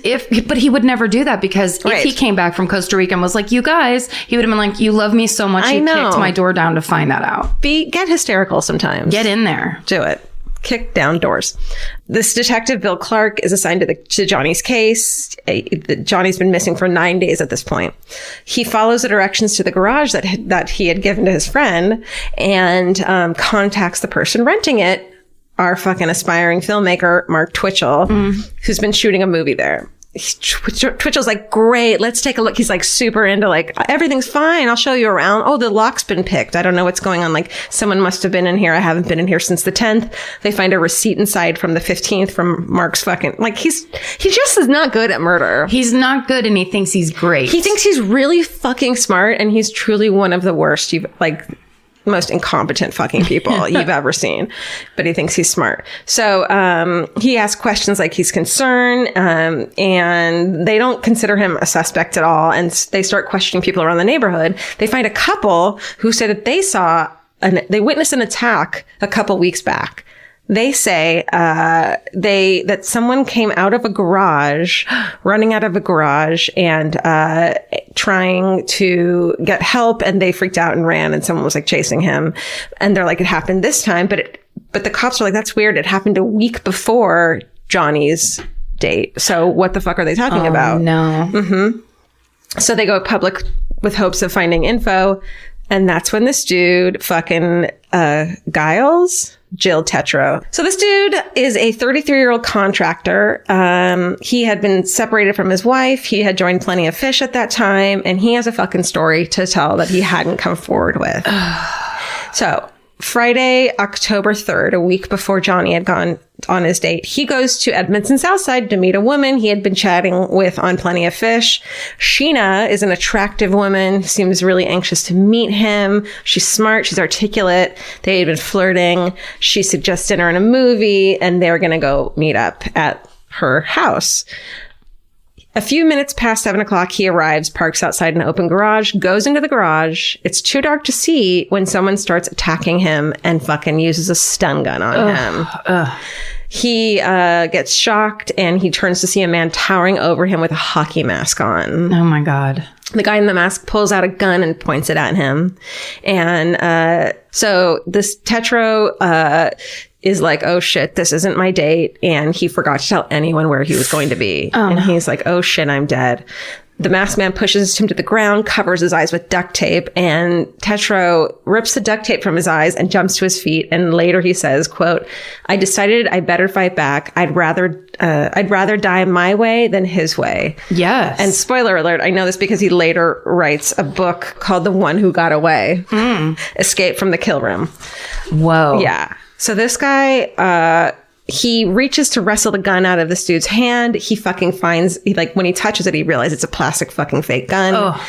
but he would never do that, because if he came back from Costa Rica and was like, you guys, he would have been like, you love me so much. You kicked my door down to find that out. Get hysterical sometimes. Get in there. Do it. Kick down doors. This detective, Bill Clark, is assigned to Johnny's case. Johnny's been missing for 9 days at this point. He follows the directions to the garage that he had given to his friend and contacts the person renting it, our fucking aspiring filmmaker, Mark Twitchell, who's been shooting a movie there. Twitchell's like, great, let's take a look. He's like super into like, everything's fine. I'll show you around. Oh, the lock's been picked. I don't know what's going on. Like, someone must have been in here. I haven't been in here since the 10th. They find a receipt inside from the 15th from Mark's fucking, like, he just is not good at murder. He's not good, and he thinks he's great. He thinks he's really fucking smart, and he's truly one of the worst most incompetent fucking people you've ever seen, but he thinks he's smart. So he asks questions like he's concerned, and they don't consider him a suspect at all. And they start questioning people around the neighborhood. They find a couple who said that they witnessed an attack a couple weeks back. They say that someone came out of a garage, running out of a garage, and trying to get help, and they freaked out and ran, and someone was like chasing him. And they're like, it happened this time, but the cops are like, that's weird. It happened a week before Johnny's date. So what the fuck are they talking about? No. Mm-hmm. So they go public with hopes of finding info, and that's when this dude fucking Giles. Jill Tetreault. So this dude is a 33-year-old contractor. He had been separated from his wife. He had joined Plenty of Fish at that time, and he has a fucking story to tell that he hadn't come forward with. So Friday, October 3rd, a week before Johnny had gone on his date, he goes to Edmonton Southside to meet a woman he had been chatting with on Plenty of Fish. Sheena is an attractive woman, seems really anxious to meet him. She's smart, she's articulate. They had been flirting. She suggests dinner and a movie, and they're going to go meet up at her house. A few minutes past 7 o'clock, he arrives, parks outside an open garage, goes into the garage. It's too dark to see when someone starts attacking him and fucking uses a stun gun on him. He gets shocked, and he turns to see a man towering over him with a hockey mask on. Oh my God. The guy in the mask pulls out a gun and points it at him. And so this Tetreault is like, oh shit, this isn't my date. And he forgot to tell anyone where he was going to be. And he's like, oh shit, I'm dead. The masked man pushes him to the ground, covers his eyes with duct tape, and Tetreault rips the duct tape from his eyes and jumps to his feet. And later he says, quote, I decided I better fight back. I'd rather die my way than his way. Yes. And spoiler alert, I know this because he later writes a book called The One Who Got Away. Escape from the Kill Room. Whoa. Yeah. So this guy, he reaches to wrestle the gun out of this dude's hand. He fucking when he touches it, he realizes it's a plastic fucking fake gun. Oh.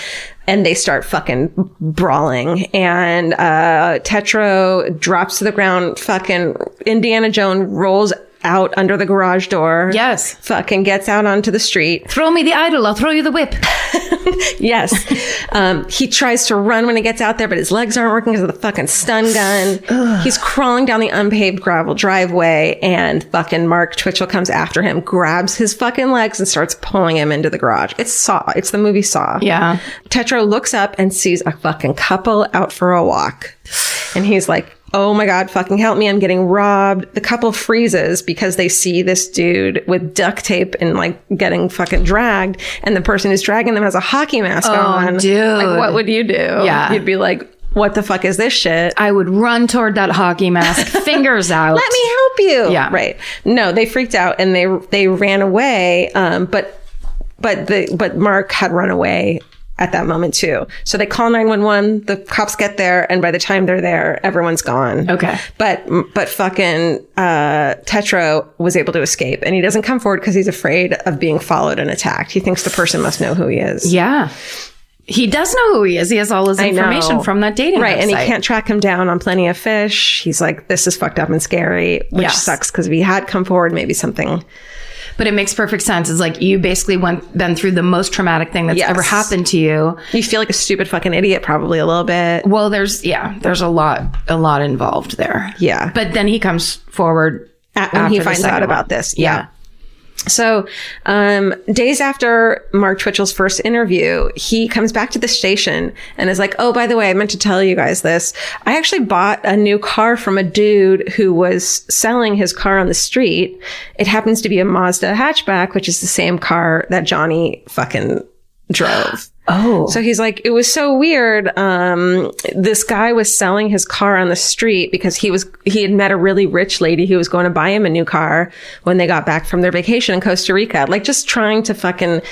And they start fucking brawling. And Tetreault drops to the ground, fucking Indiana Jones rolls out under the garage door. Yes. Fucking gets out onto the street. Throw me the idol, I'll throw you the whip. Yes. He tries to run when he gets out there, but his legs aren't working because of the fucking stun gun. Ugh. He's crawling down the unpaved gravel driveway, and fucking Mark Twitchell comes after him, grabs his fucking legs and starts pulling him into the garage. It's Saw. It's the movie Saw. Yeah. Tetro looks up and sees a fucking couple out for a walk. And he's like, oh my God, fucking help me. I'm getting robbed. The couple freezes because they see this dude with duct tape and like getting fucking dragged. And the person who's dragging them has a hockey mask on. Dude. Like, what would you do? Yeah. You'd be like, what the fuck is this shit? I would run toward that hockey mask, fingers out. Let me help you. Yeah. Right. No, they freaked out and they ran away. But Mark had run away at that moment too. So they call 911, the cops get there, and by the time they're there, everyone's gone. Okay. But fucking Tetro was able to escape, and he doesn't come forward because he's afraid of being followed and attacked. He thinks the person must know who he is. Yeah. He does know who he is. He has all his information from that dating right, website. and he can't track him down on Plenty of Fish. He's like, this is fucked up and scary, which sucks because if he had come forward, maybe something... But it makes perfect sense. It's like you basically been through the most traumatic thing that's ever happened to you. You feel like a stupid fucking idiot probably a little bit. Well, there's a lot involved there. Yeah. But then he comes forward when he finds out about this. Yeah. So, days after Mark Twitchell's first interview, he comes back to the station and is like, oh, by the way, I meant to tell you guys this. I actually bought a new car from a dude who was selling his car on the street. It happens to be a Mazda hatchback, which is the same car that Johnny fucking drove. Oh. So he's like, it was so weird. This guy was selling his car on the street because he had met a really rich lady who was going to buy him a new car when they got back from their vacation in Costa Rica. Like just trying to fucking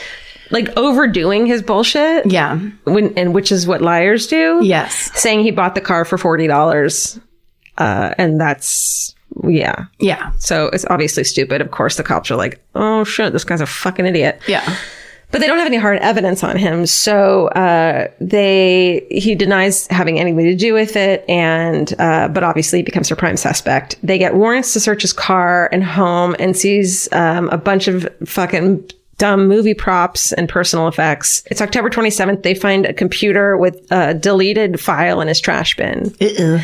like overdoing his bullshit. Yeah. Which is what liars do. Yes. Saying he bought the car for $40. And that's, yeah. Yeah. So it's obviously stupid. Of course, the cops are like, oh shit, this guy's a fucking idiot. Yeah. But they don't have any hard evidence on him. So, he denies having anything to do with it. And, but obviously becomes their prime suspect. They get warrants to search his car and home and sees, a bunch of fucking dumb movie props and personal effects. It's October 27th. They find a computer with a deleted file in his trash bin.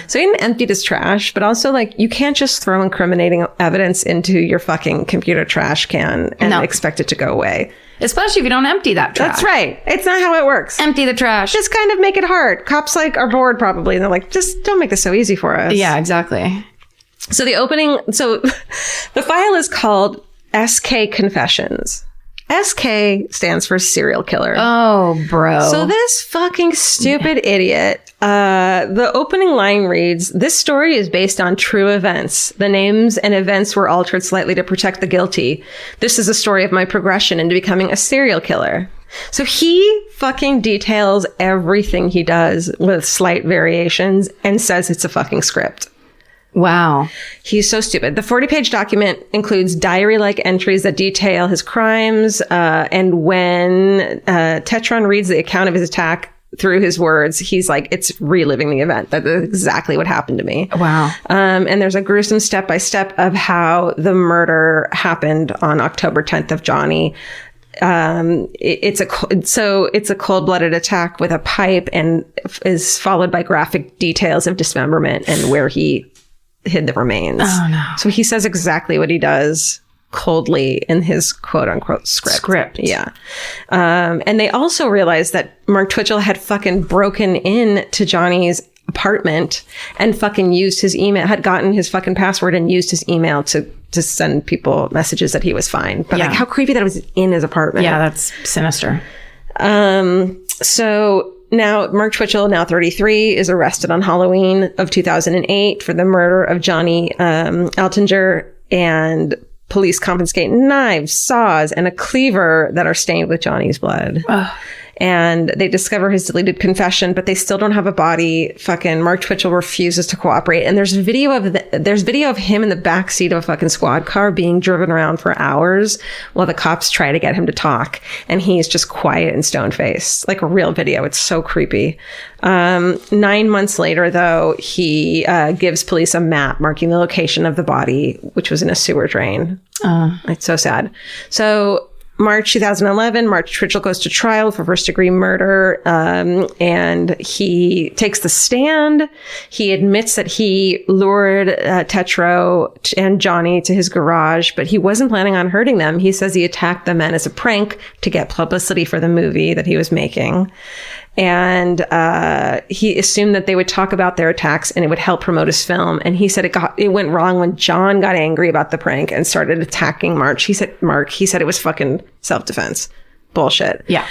So he emptied his trash, but also like you can't just throw incriminating evidence into your fucking computer trash can and expect it to go away. Especially if you don't empty that trash. That's right. It's not how it works. Empty the trash. Just kind of make it hard. Cops like are bored probably. And they're like, just don't make this so easy for us. Yeah, exactly. So the file is called SK Confessions. SK stands for serial killer. Oh, bro. So this fucking stupid idiot, the opening line reads, this story is based on true events. The names and events were altered slightly to protect the guilty. This is a story of my progression into becoming a serial killer. So he fucking details everything he does with slight variations and says it's a fucking script. Wow. He's so stupid. The 40-page document includes diary-like entries that detail his crimes. And when Tetron reads the account of his attack through his words, he's like, it's reliving the event. That's exactly what happened to me. Wow. And there's a gruesome step-by-step of how the murder happened on October 10th of Johnny. It's a cold-blooded attack with a pipe and is followed by graphic details of dismemberment and where he hid the remains. Oh, no. So he says exactly what he does coldly in his quote-unquote script. Yeah. And they also realized that Mark Twitchell had fucking broken in to Johnny's apartment and fucking used his email, had gotten his fucking password and used his email to send people messages that he was fine. But like, how creepy that it was in his apartment. Yeah, that's sinister. So now, Mark Twitchell, now 33, is arrested on Halloween of 2008 for the murder of Johnny Altinger, and police confiscate knives, saws, and a cleaver that are stained with Johnny's blood. and they discover his deleted confession, but they still don't have a body. Fucking Mark Twitchell refuses to cooperate. And there's video of him in the backseat of a fucking squad car being driven around for hours while the cops try to get him to talk. And he's just quiet and stone-faced, like a real video. It's so creepy. 9 months later, though, he gives police a map marking the location of the body, which was in a sewer drain. It's so sad. So March 2011, Mark Twitchell goes to trial for first-degree murder, and he takes the stand. He admits that he lured Tetro and Johnny to his garage, but he wasn't planning on hurting them. He says he attacked the men as a prank to get publicity for the movie that he was making. And he assumed that they would talk about their attacks and it would help promote his film. And he said it went wrong when John got angry about the prank and started attacking Mark. He said it was fucking self-defense. Bullshit. Yeah.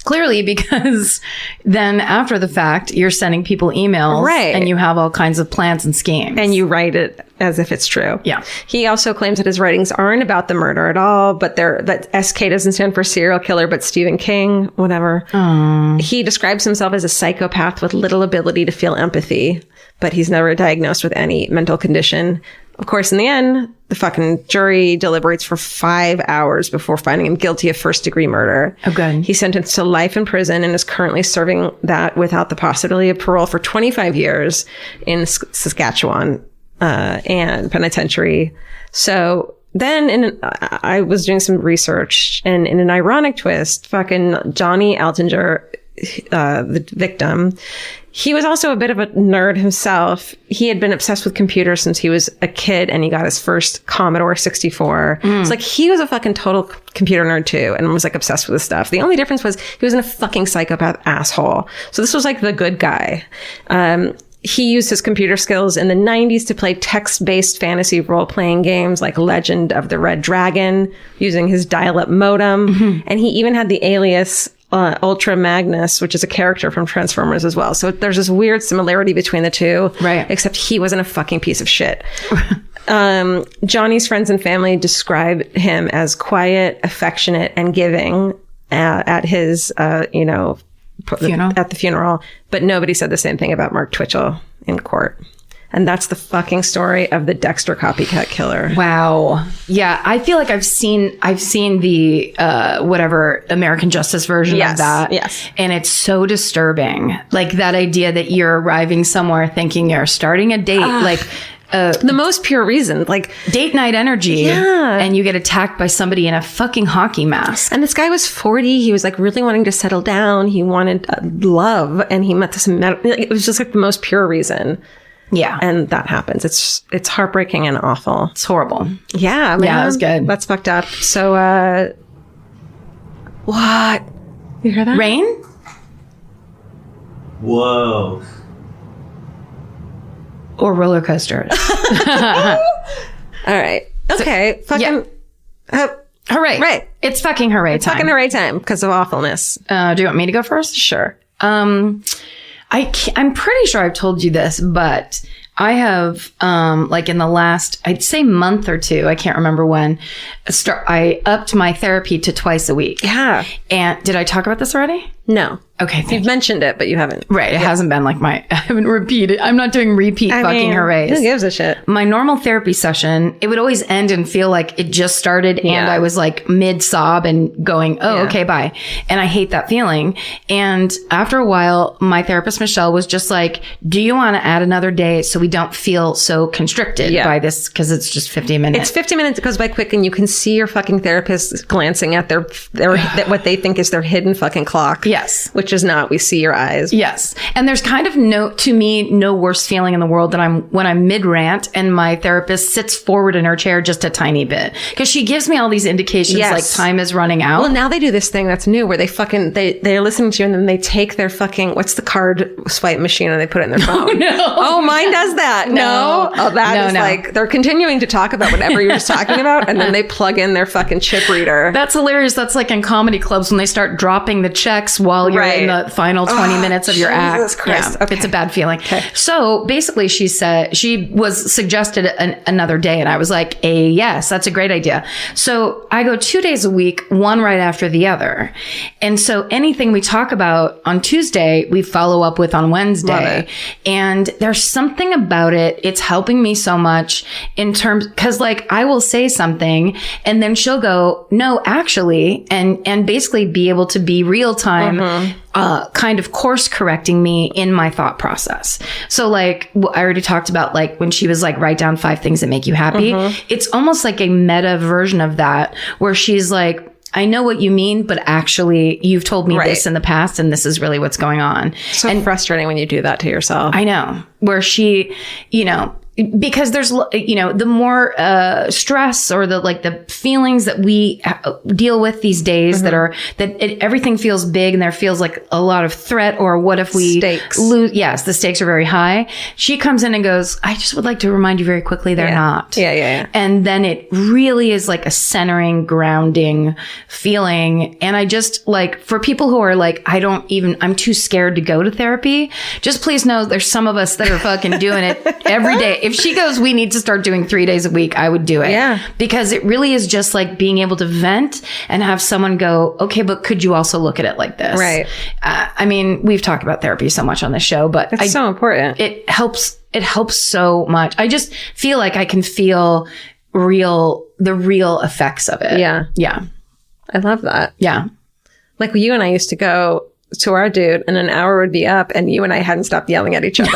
Clearly, because then after the fact, you're sending people emails, right, and you have all kinds of plans and schemes. And you write it as if it's true. Yeah. He also claims that his writings aren't about the murder at all, but that SK doesn't stand for serial killer, but Stephen King, whatever. He describes himself as a psychopath with little ability to feel empathy, but he's never diagnosed with any mental condition. Of course, in the end, the fucking jury deliberates for 5 hours before finding him guilty of first-degree murder. Oh, good. He's sentenced to life in prison and is currently serving that without the possibility of parole for 25 years in Saskatchewan and penitentiary. So then I was doing some research, and in an ironic twist, fucking Johnny Altinger, the victim, he was also a bit of a nerd himself. He had been obsessed with computers since he was a kid, and he got his first Commodore 64. It's like he was a fucking total computer nerd too, and was like obsessed with this stuff. The only difference was he wasn't a fucking psychopath asshole. So this was like the good guy. He used his computer skills in the 90s to play text-based fantasy role-playing games like Legend of the Red Dragon, using his dial-up modem. And he even had the alias Ultra Magnus, which is a character from Transformers as well. So there's this weird similarity between the two. Right. Except he wasn't a fucking piece of shit. Johnny's friends and family describe him as quiet, affectionate, and giving at his, funeral. At the funeral. But nobody said the same thing about Mark Twitchell in court. And that's the fucking story of the Dexter Copycat Killer. Wow. Yeah, I feel like I've seen the whatever American Justice version of that. Yes. And it's so disturbing. Like that idea that you're arriving somewhere thinking you're starting a date, the most pure reason, like date night energy. Yeah. And you get attacked by somebody in a fucking hockey mask. And this guy was 40. He was like really wanting to settle down. He wanted love, and he met this. It was just like the most pure reason. Yeah. And that happens. It's heartbreaking and awful. It's horrible. Yeah. Man. Yeah, it was good. That's fucked up. So, what? You hear that? Rain? Whoa. Or roller coasters. All right. Okay. Fucking. Hooray. Right. It's fucking hooray time. Fucking hooray time because of awfulness. Do you want me to go first? Sure. I'm pretty sure I've told you this, but I have, like in the last, I'd say month or two, I can't remember when, I upped my therapy to twice a week. Yeah. And did I talk about this already? No. Okay. You've mentioned it, but you haven't. Right. It hasn't been like I haven't repeated. I'm not doing repeat hoorays. Who gives a shit? My normal therapy session, it would always end and feel like it just started and I was like mid sob and going, okay, bye. And I hate that feeling. And after a while, my therapist, Michelle, was just like, do you want to add another day so we don't feel so constricted by this? Because it's just 50 minutes. It's 50 minutes. It goes by quick, and you can see your fucking therapist glancing at their what they think is their hidden fucking clock. Yes. Which is not. We see your eyes. Yes. And there's kind of no worse feeling in the world than when I'm mid rant and my therapist sits forward in her chair just a tiny bit. Because she gives me all these indications like time is running out. Well, now they do this thing that's new where they're listening to you and then they take their fucking, what's the card swipe machine, and they put it in their phone. Mine does that. No. Oh, that is like, they're continuing to talk about whatever you're just talking about, and then they plug in their fucking chip reader. That's hilarious. That's like in comedy clubs when they start dropping the checks while you're in the final 20 minutes of your act. Christ. Yeah, it's a bad feeling. So basically she said, she was suggested another day, and I was like, yes, that's a great idea. So I go 2 days a week, one right after the other. And so anything we talk about on Tuesday, we follow up with on Wednesday. And there's something about it. It's helping me so much in terms, cause like I will say something and then she'll go, no, actually, and basically be able to be real time, kind of course correcting me in my thought process. So like I already talked about, like when she was like, write down 5 things that make you happy. It's almost like a meta version of that where she's like, I know what you mean, but actually you've told me this in the past and this is really what's going on. So frustrating when you do that to yourself. I know. Where she, you know, because there's, you know, the more stress or the feelings that we deal with these days everything feels big and there feels like a lot of threat, or what if we lose? Yes, the stakes are very high. She comes in and goes, I just would like to remind you very quickly, they're not. Yeah. And then it really is like a centering, grounding feeling. And I just like, for people who are like, I'm too scared to go to therapy, just please know there's some of us that are fucking doing it every day. If she goes, we need to start doing 3 days a week, I would do it. Yeah. Because it really is just like being able to vent and have someone go, okay, but could you also look at it like this? Right. I mean, we've talked about therapy so much on this show, but it's so important. It helps so much. I just feel like I can feel the real effects of it. Yeah. Yeah. I love that. Yeah. Like you and I used to go to our dude and an hour would be up and you and I hadn't stopped yelling at each other.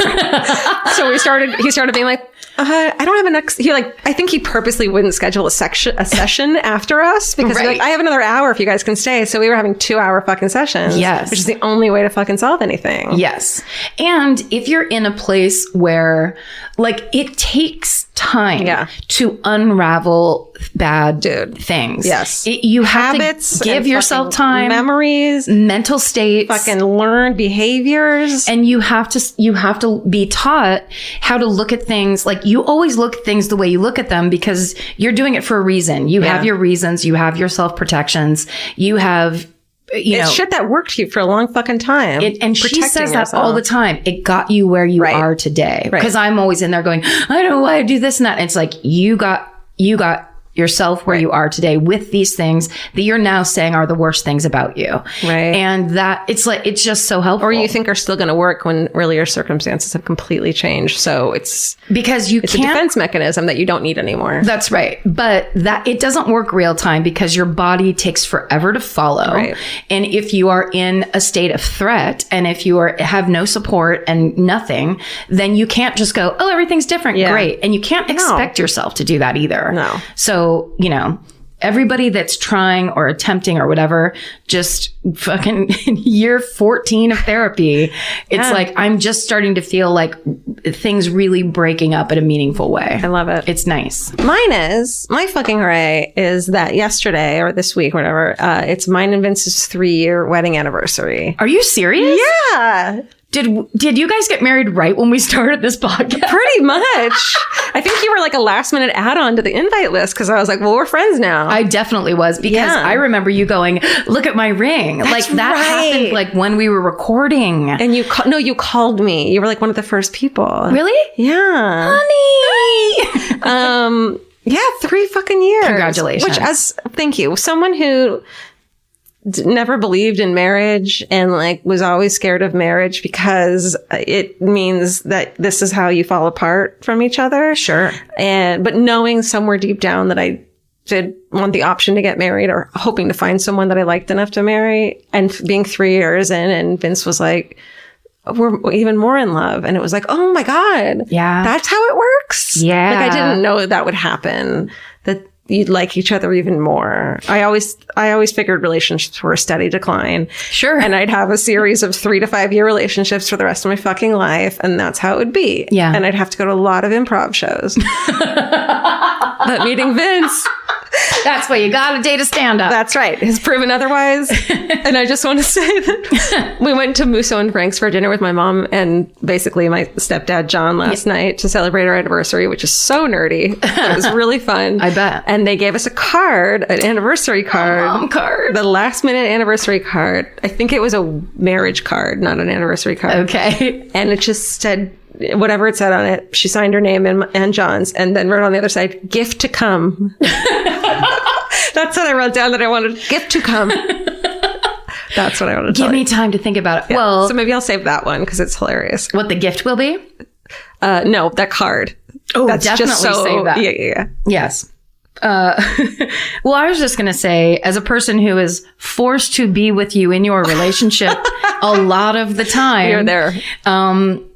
So he started being like, I don't have a next, I think he purposely wouldn't schedule a session after us because he's like, I have another hour if you guys can stay. So we were having 2-hour fucking sessions. Yes. Which is the only way to fucking solve anything. Yes. And if you're in a place where like it takes time to unravel bad things. Yes. You have to give yourself time, memories, mental states, fucking learned behaviors. And you have to be taught how to look at things. Like you always look at things the way you look at them because you're doing it for a reason. You have your reasons. You have your self-protections. You have, it's shit that worked for you for a long fucking time. And she says that all the time. It got you where you are today. Because I'm always in there going, I don't know why I do this and that. And it's like, you got yourself where you are today with these things that you're now saying are the worst things about you. Right. And that it's just so helpful. Or you think are still going to work when really your circumstances have completely changed. So it's a defense mechanism that you don't need anymore. That's right. But that it doesn't work real time because your body takes forever to follow. Right. And if you are in a state of threat and if you have no support and nothing, then you can't just go, oh, everything's different. Yeah. Great. And you can't expect yourself to do that either. No. So, everybody that's trying or attempting or whatever, just fucking year 14 of therapy, it's like, I'm just starting to feel like things really breaking up in a meaningful way. I love it. It's nice. My fucking hooray is that yesterday or this week, whatever, it's mine and Vince's 3-year wedding anniversary. Are you serious? Yeah. Did you guys get married right when we started this podcast? Pretty much. I think you were like a last minute add-on to the invite list because I was like, well, we're friends now. I definitely was because I remember you going, look at my ring. That happened like when we were recording. And you called me. You were like one of the first people. Really? Yeah. Honey. 3 fucking years. Congratulations. Thank you. Someone who never believed in marriage and like was always scared of marriage because it means that this is how you fall apart from each other. Sure. But knowing somewhere deep down that I did want the option to get married or hoping to find someone that I liked enough to marry, and being 3 years in, and Vince was like, we're even more in love. And it was like, oh my God. Yeah. That's how it works. Yeah. Like I didn't know that would happen, that you'd like each other even more. I always figured relationships were a steady decline. Sure. And I'd have a series of 3 to 5 year relationships for the rest of my fucking life. And that's how it would be. Yeah. And I'd have to go to a lot of improv shows. But meeting Vince That's why you got to date a stand-up. That's right. Has proven otherwise. And I just want to say that we went to Musso and Frank's for dinner with my mom and basically my stepdad, John, last night to celebrate our anniversary, which is so nerdy. It was really fun. I bet. And they gave us a card, an anniversary card. Mom card. The last minute anniversary card. I think it was a marriage card, not an anniversary card. Okay. And it just said, whatever it said on it, she signed her name and John's, and then wrote on the other side, gift to come. That's what I wrote down that I wanted, gift to come. That's what I wanted to Give me time to think about it. Yeah. Well, so maybe I'll save that one because it's hilarious. what the gift will be? No, that card. Oh, That's definitely just so, save that. Yeah. Yes. Well, I was just going to say, as a person who is forced to be with you in your relationship a lot of the time, You're there.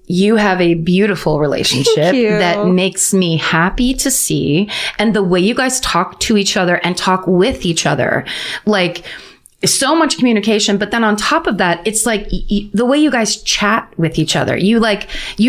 You have a beautiful relationship that makes me happy to see. And the way you guys talk to each other and talk with each other, like, so much communication. But then on top of that, it's like the way you guys chat with each other. You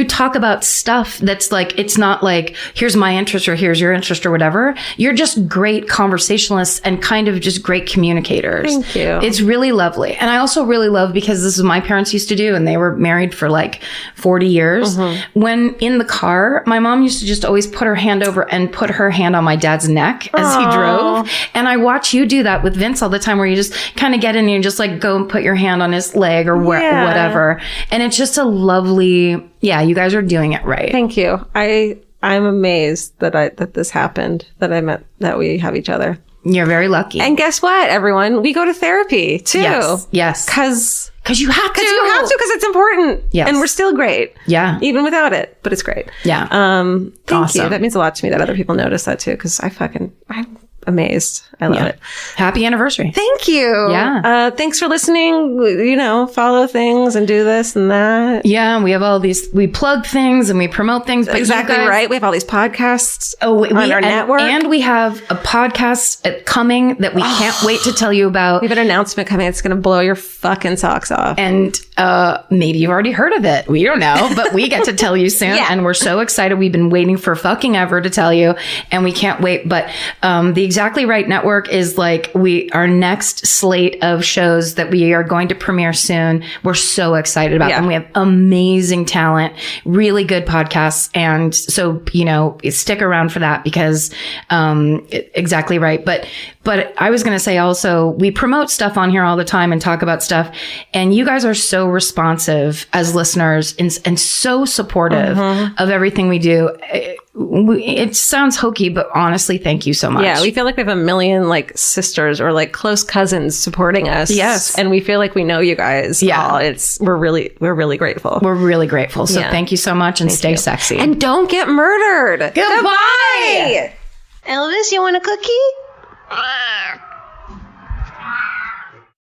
talk about stuff that's like, it's not like, here's my interest or here's your interest or whatever. You're just great conversationalists and kind of just great communicators. Thank you. It's really lovely. And I also really love, because this is what my parents used to do, and they were married for like 40 years. Mm-hmm. When in the car, my mom used to just always put her hand over and put her hand on my dad's neck as he drove. And I watch you do that with Vince all the time, where you just kind of get in and you just like go and put your hand on his leg or whatever. And it's just a lovely, you guys are doing it right. Thank you. I'm amazed that this happened, that we have each other. You're very lucky. And guess what, everyone? We go to therapy too. Yes. Because you have to. Because it's important. Yes. And we're still great. Yeah. Even without it. But it's great. Yeah. Thank you. That means a lot to me that other people notice that too. Because I'm amazed. I love it. Happy anniversary. Thank you. Yeah. Thanks for listening. Follow things and do this and that. Yeah. We have all these, we plug things and we promote things. But exactly right. We have all these podcasts on our network. And we have a podcast coming that we can't wait to tell you about. We have an announcement coming. It's going to blow your fucking socks off. And maybe you've already heard of it. We don't know, but we get to tell you soon. And we're so excited. We've been waiting for fucking ever to tell you, and we can't wait. But the Exactly Right Network is like our next slate of shows that we are going to premiere soon. We're so excited about them. We have amazing talent, really good podcasts. And so, stick around for that, because Exactly Right. But I was going to say also, we promote stuff on here all the time and talk about stuff. And you guys are so responsive as listeners and so supportive of everything we do. It sounds hokey, but honestly, thank you so much. Yeah, we feel like we have a million like sisters or like close cousins supporting us. Yes, and we feel like we know you guys. Yeah, all. We're really grateful. We're really grateful. So thank you so much, and stay sexy. And don't get murdered. Goodbye. Elvis, you want a cookie?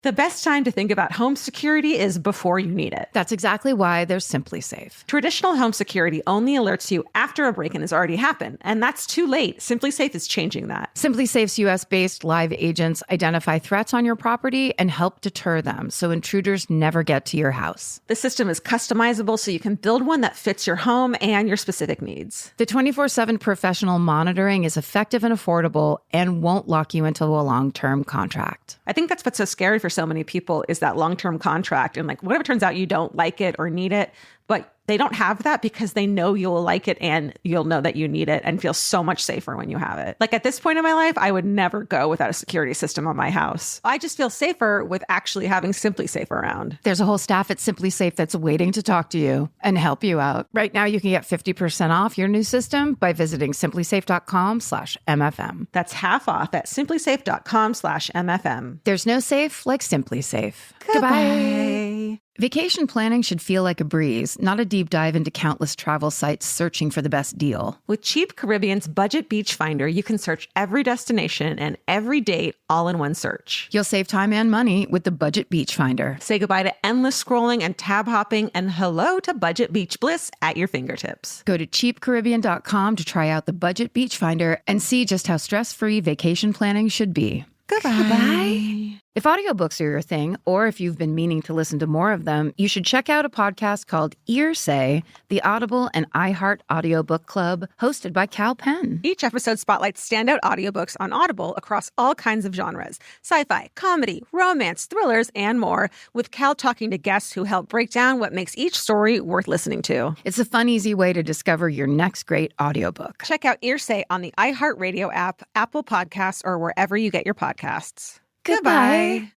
The best time to think about home security is before you need it. That's exactly why there's Simply Safe. Traditional home security only alerts you after a break-in has already happened, and that's too late. Simply Safe is changing that. Simply Safe's US-based live agents identify threats on your property and help deter them, so intruders never get to your house. The system is customizable, so you can build one that fits your home and your specific needs. The 24/7 professional monitoring is effective and affordable and won't lock you into a long-term contract. I think that's what's so scary for so many people, is that long-term contract. And like, what if it turns out you don't like it or need it, but they don't have that because they know you'll like it and you'll know that you need it and feel so much safer when you have it. Like at this point in my life, I would never go without a security system on my house. I just feel safer with actually having Simply Safe around. There's a whole staff at Simply Safe that's waiting to talk to you and help you out. Right now, you can get 50% off your new system by visiting simplysafe.com/MFM. That's half off at simplysafe.com/MFM. There's no safe like Simply Safe. Goodbye. Vacation planning should feel like a breeze, not a deep dive into countless travel sites searching for the best deal. With Cheap Caribbean's Budget Beach Finder, you can search every destination and every date all in one search. You'll save time and money with the Budget Beach Finder. Say goodbye to endless scrolling and tab hopping, and hello to Budget Beach Bliss at your fingertips. Go to cheapcaribbean.com to try out the Budget Beach Finder and see just how stress-free vacation planning should be. Goodbye. If audiobooks are your thing, or if you've been meaning to listen to more of them, you should check out a podcast called Earsay, the Audible and iHeart Audiobook Club, hosted by Cal Penn. Each episode spotlights standout audiobooks on Audible across all kinds of genres: sci-fi, comedy, romance, thrillers, and more, with Cal talking to guests who help break down what makes each story worth listening to. It's a fun, easy way to discover your next great audiobook. Check out Earsay on the iHeartRadio app, Apple Podcasts, or wherever you get your podcasts. Goodbye.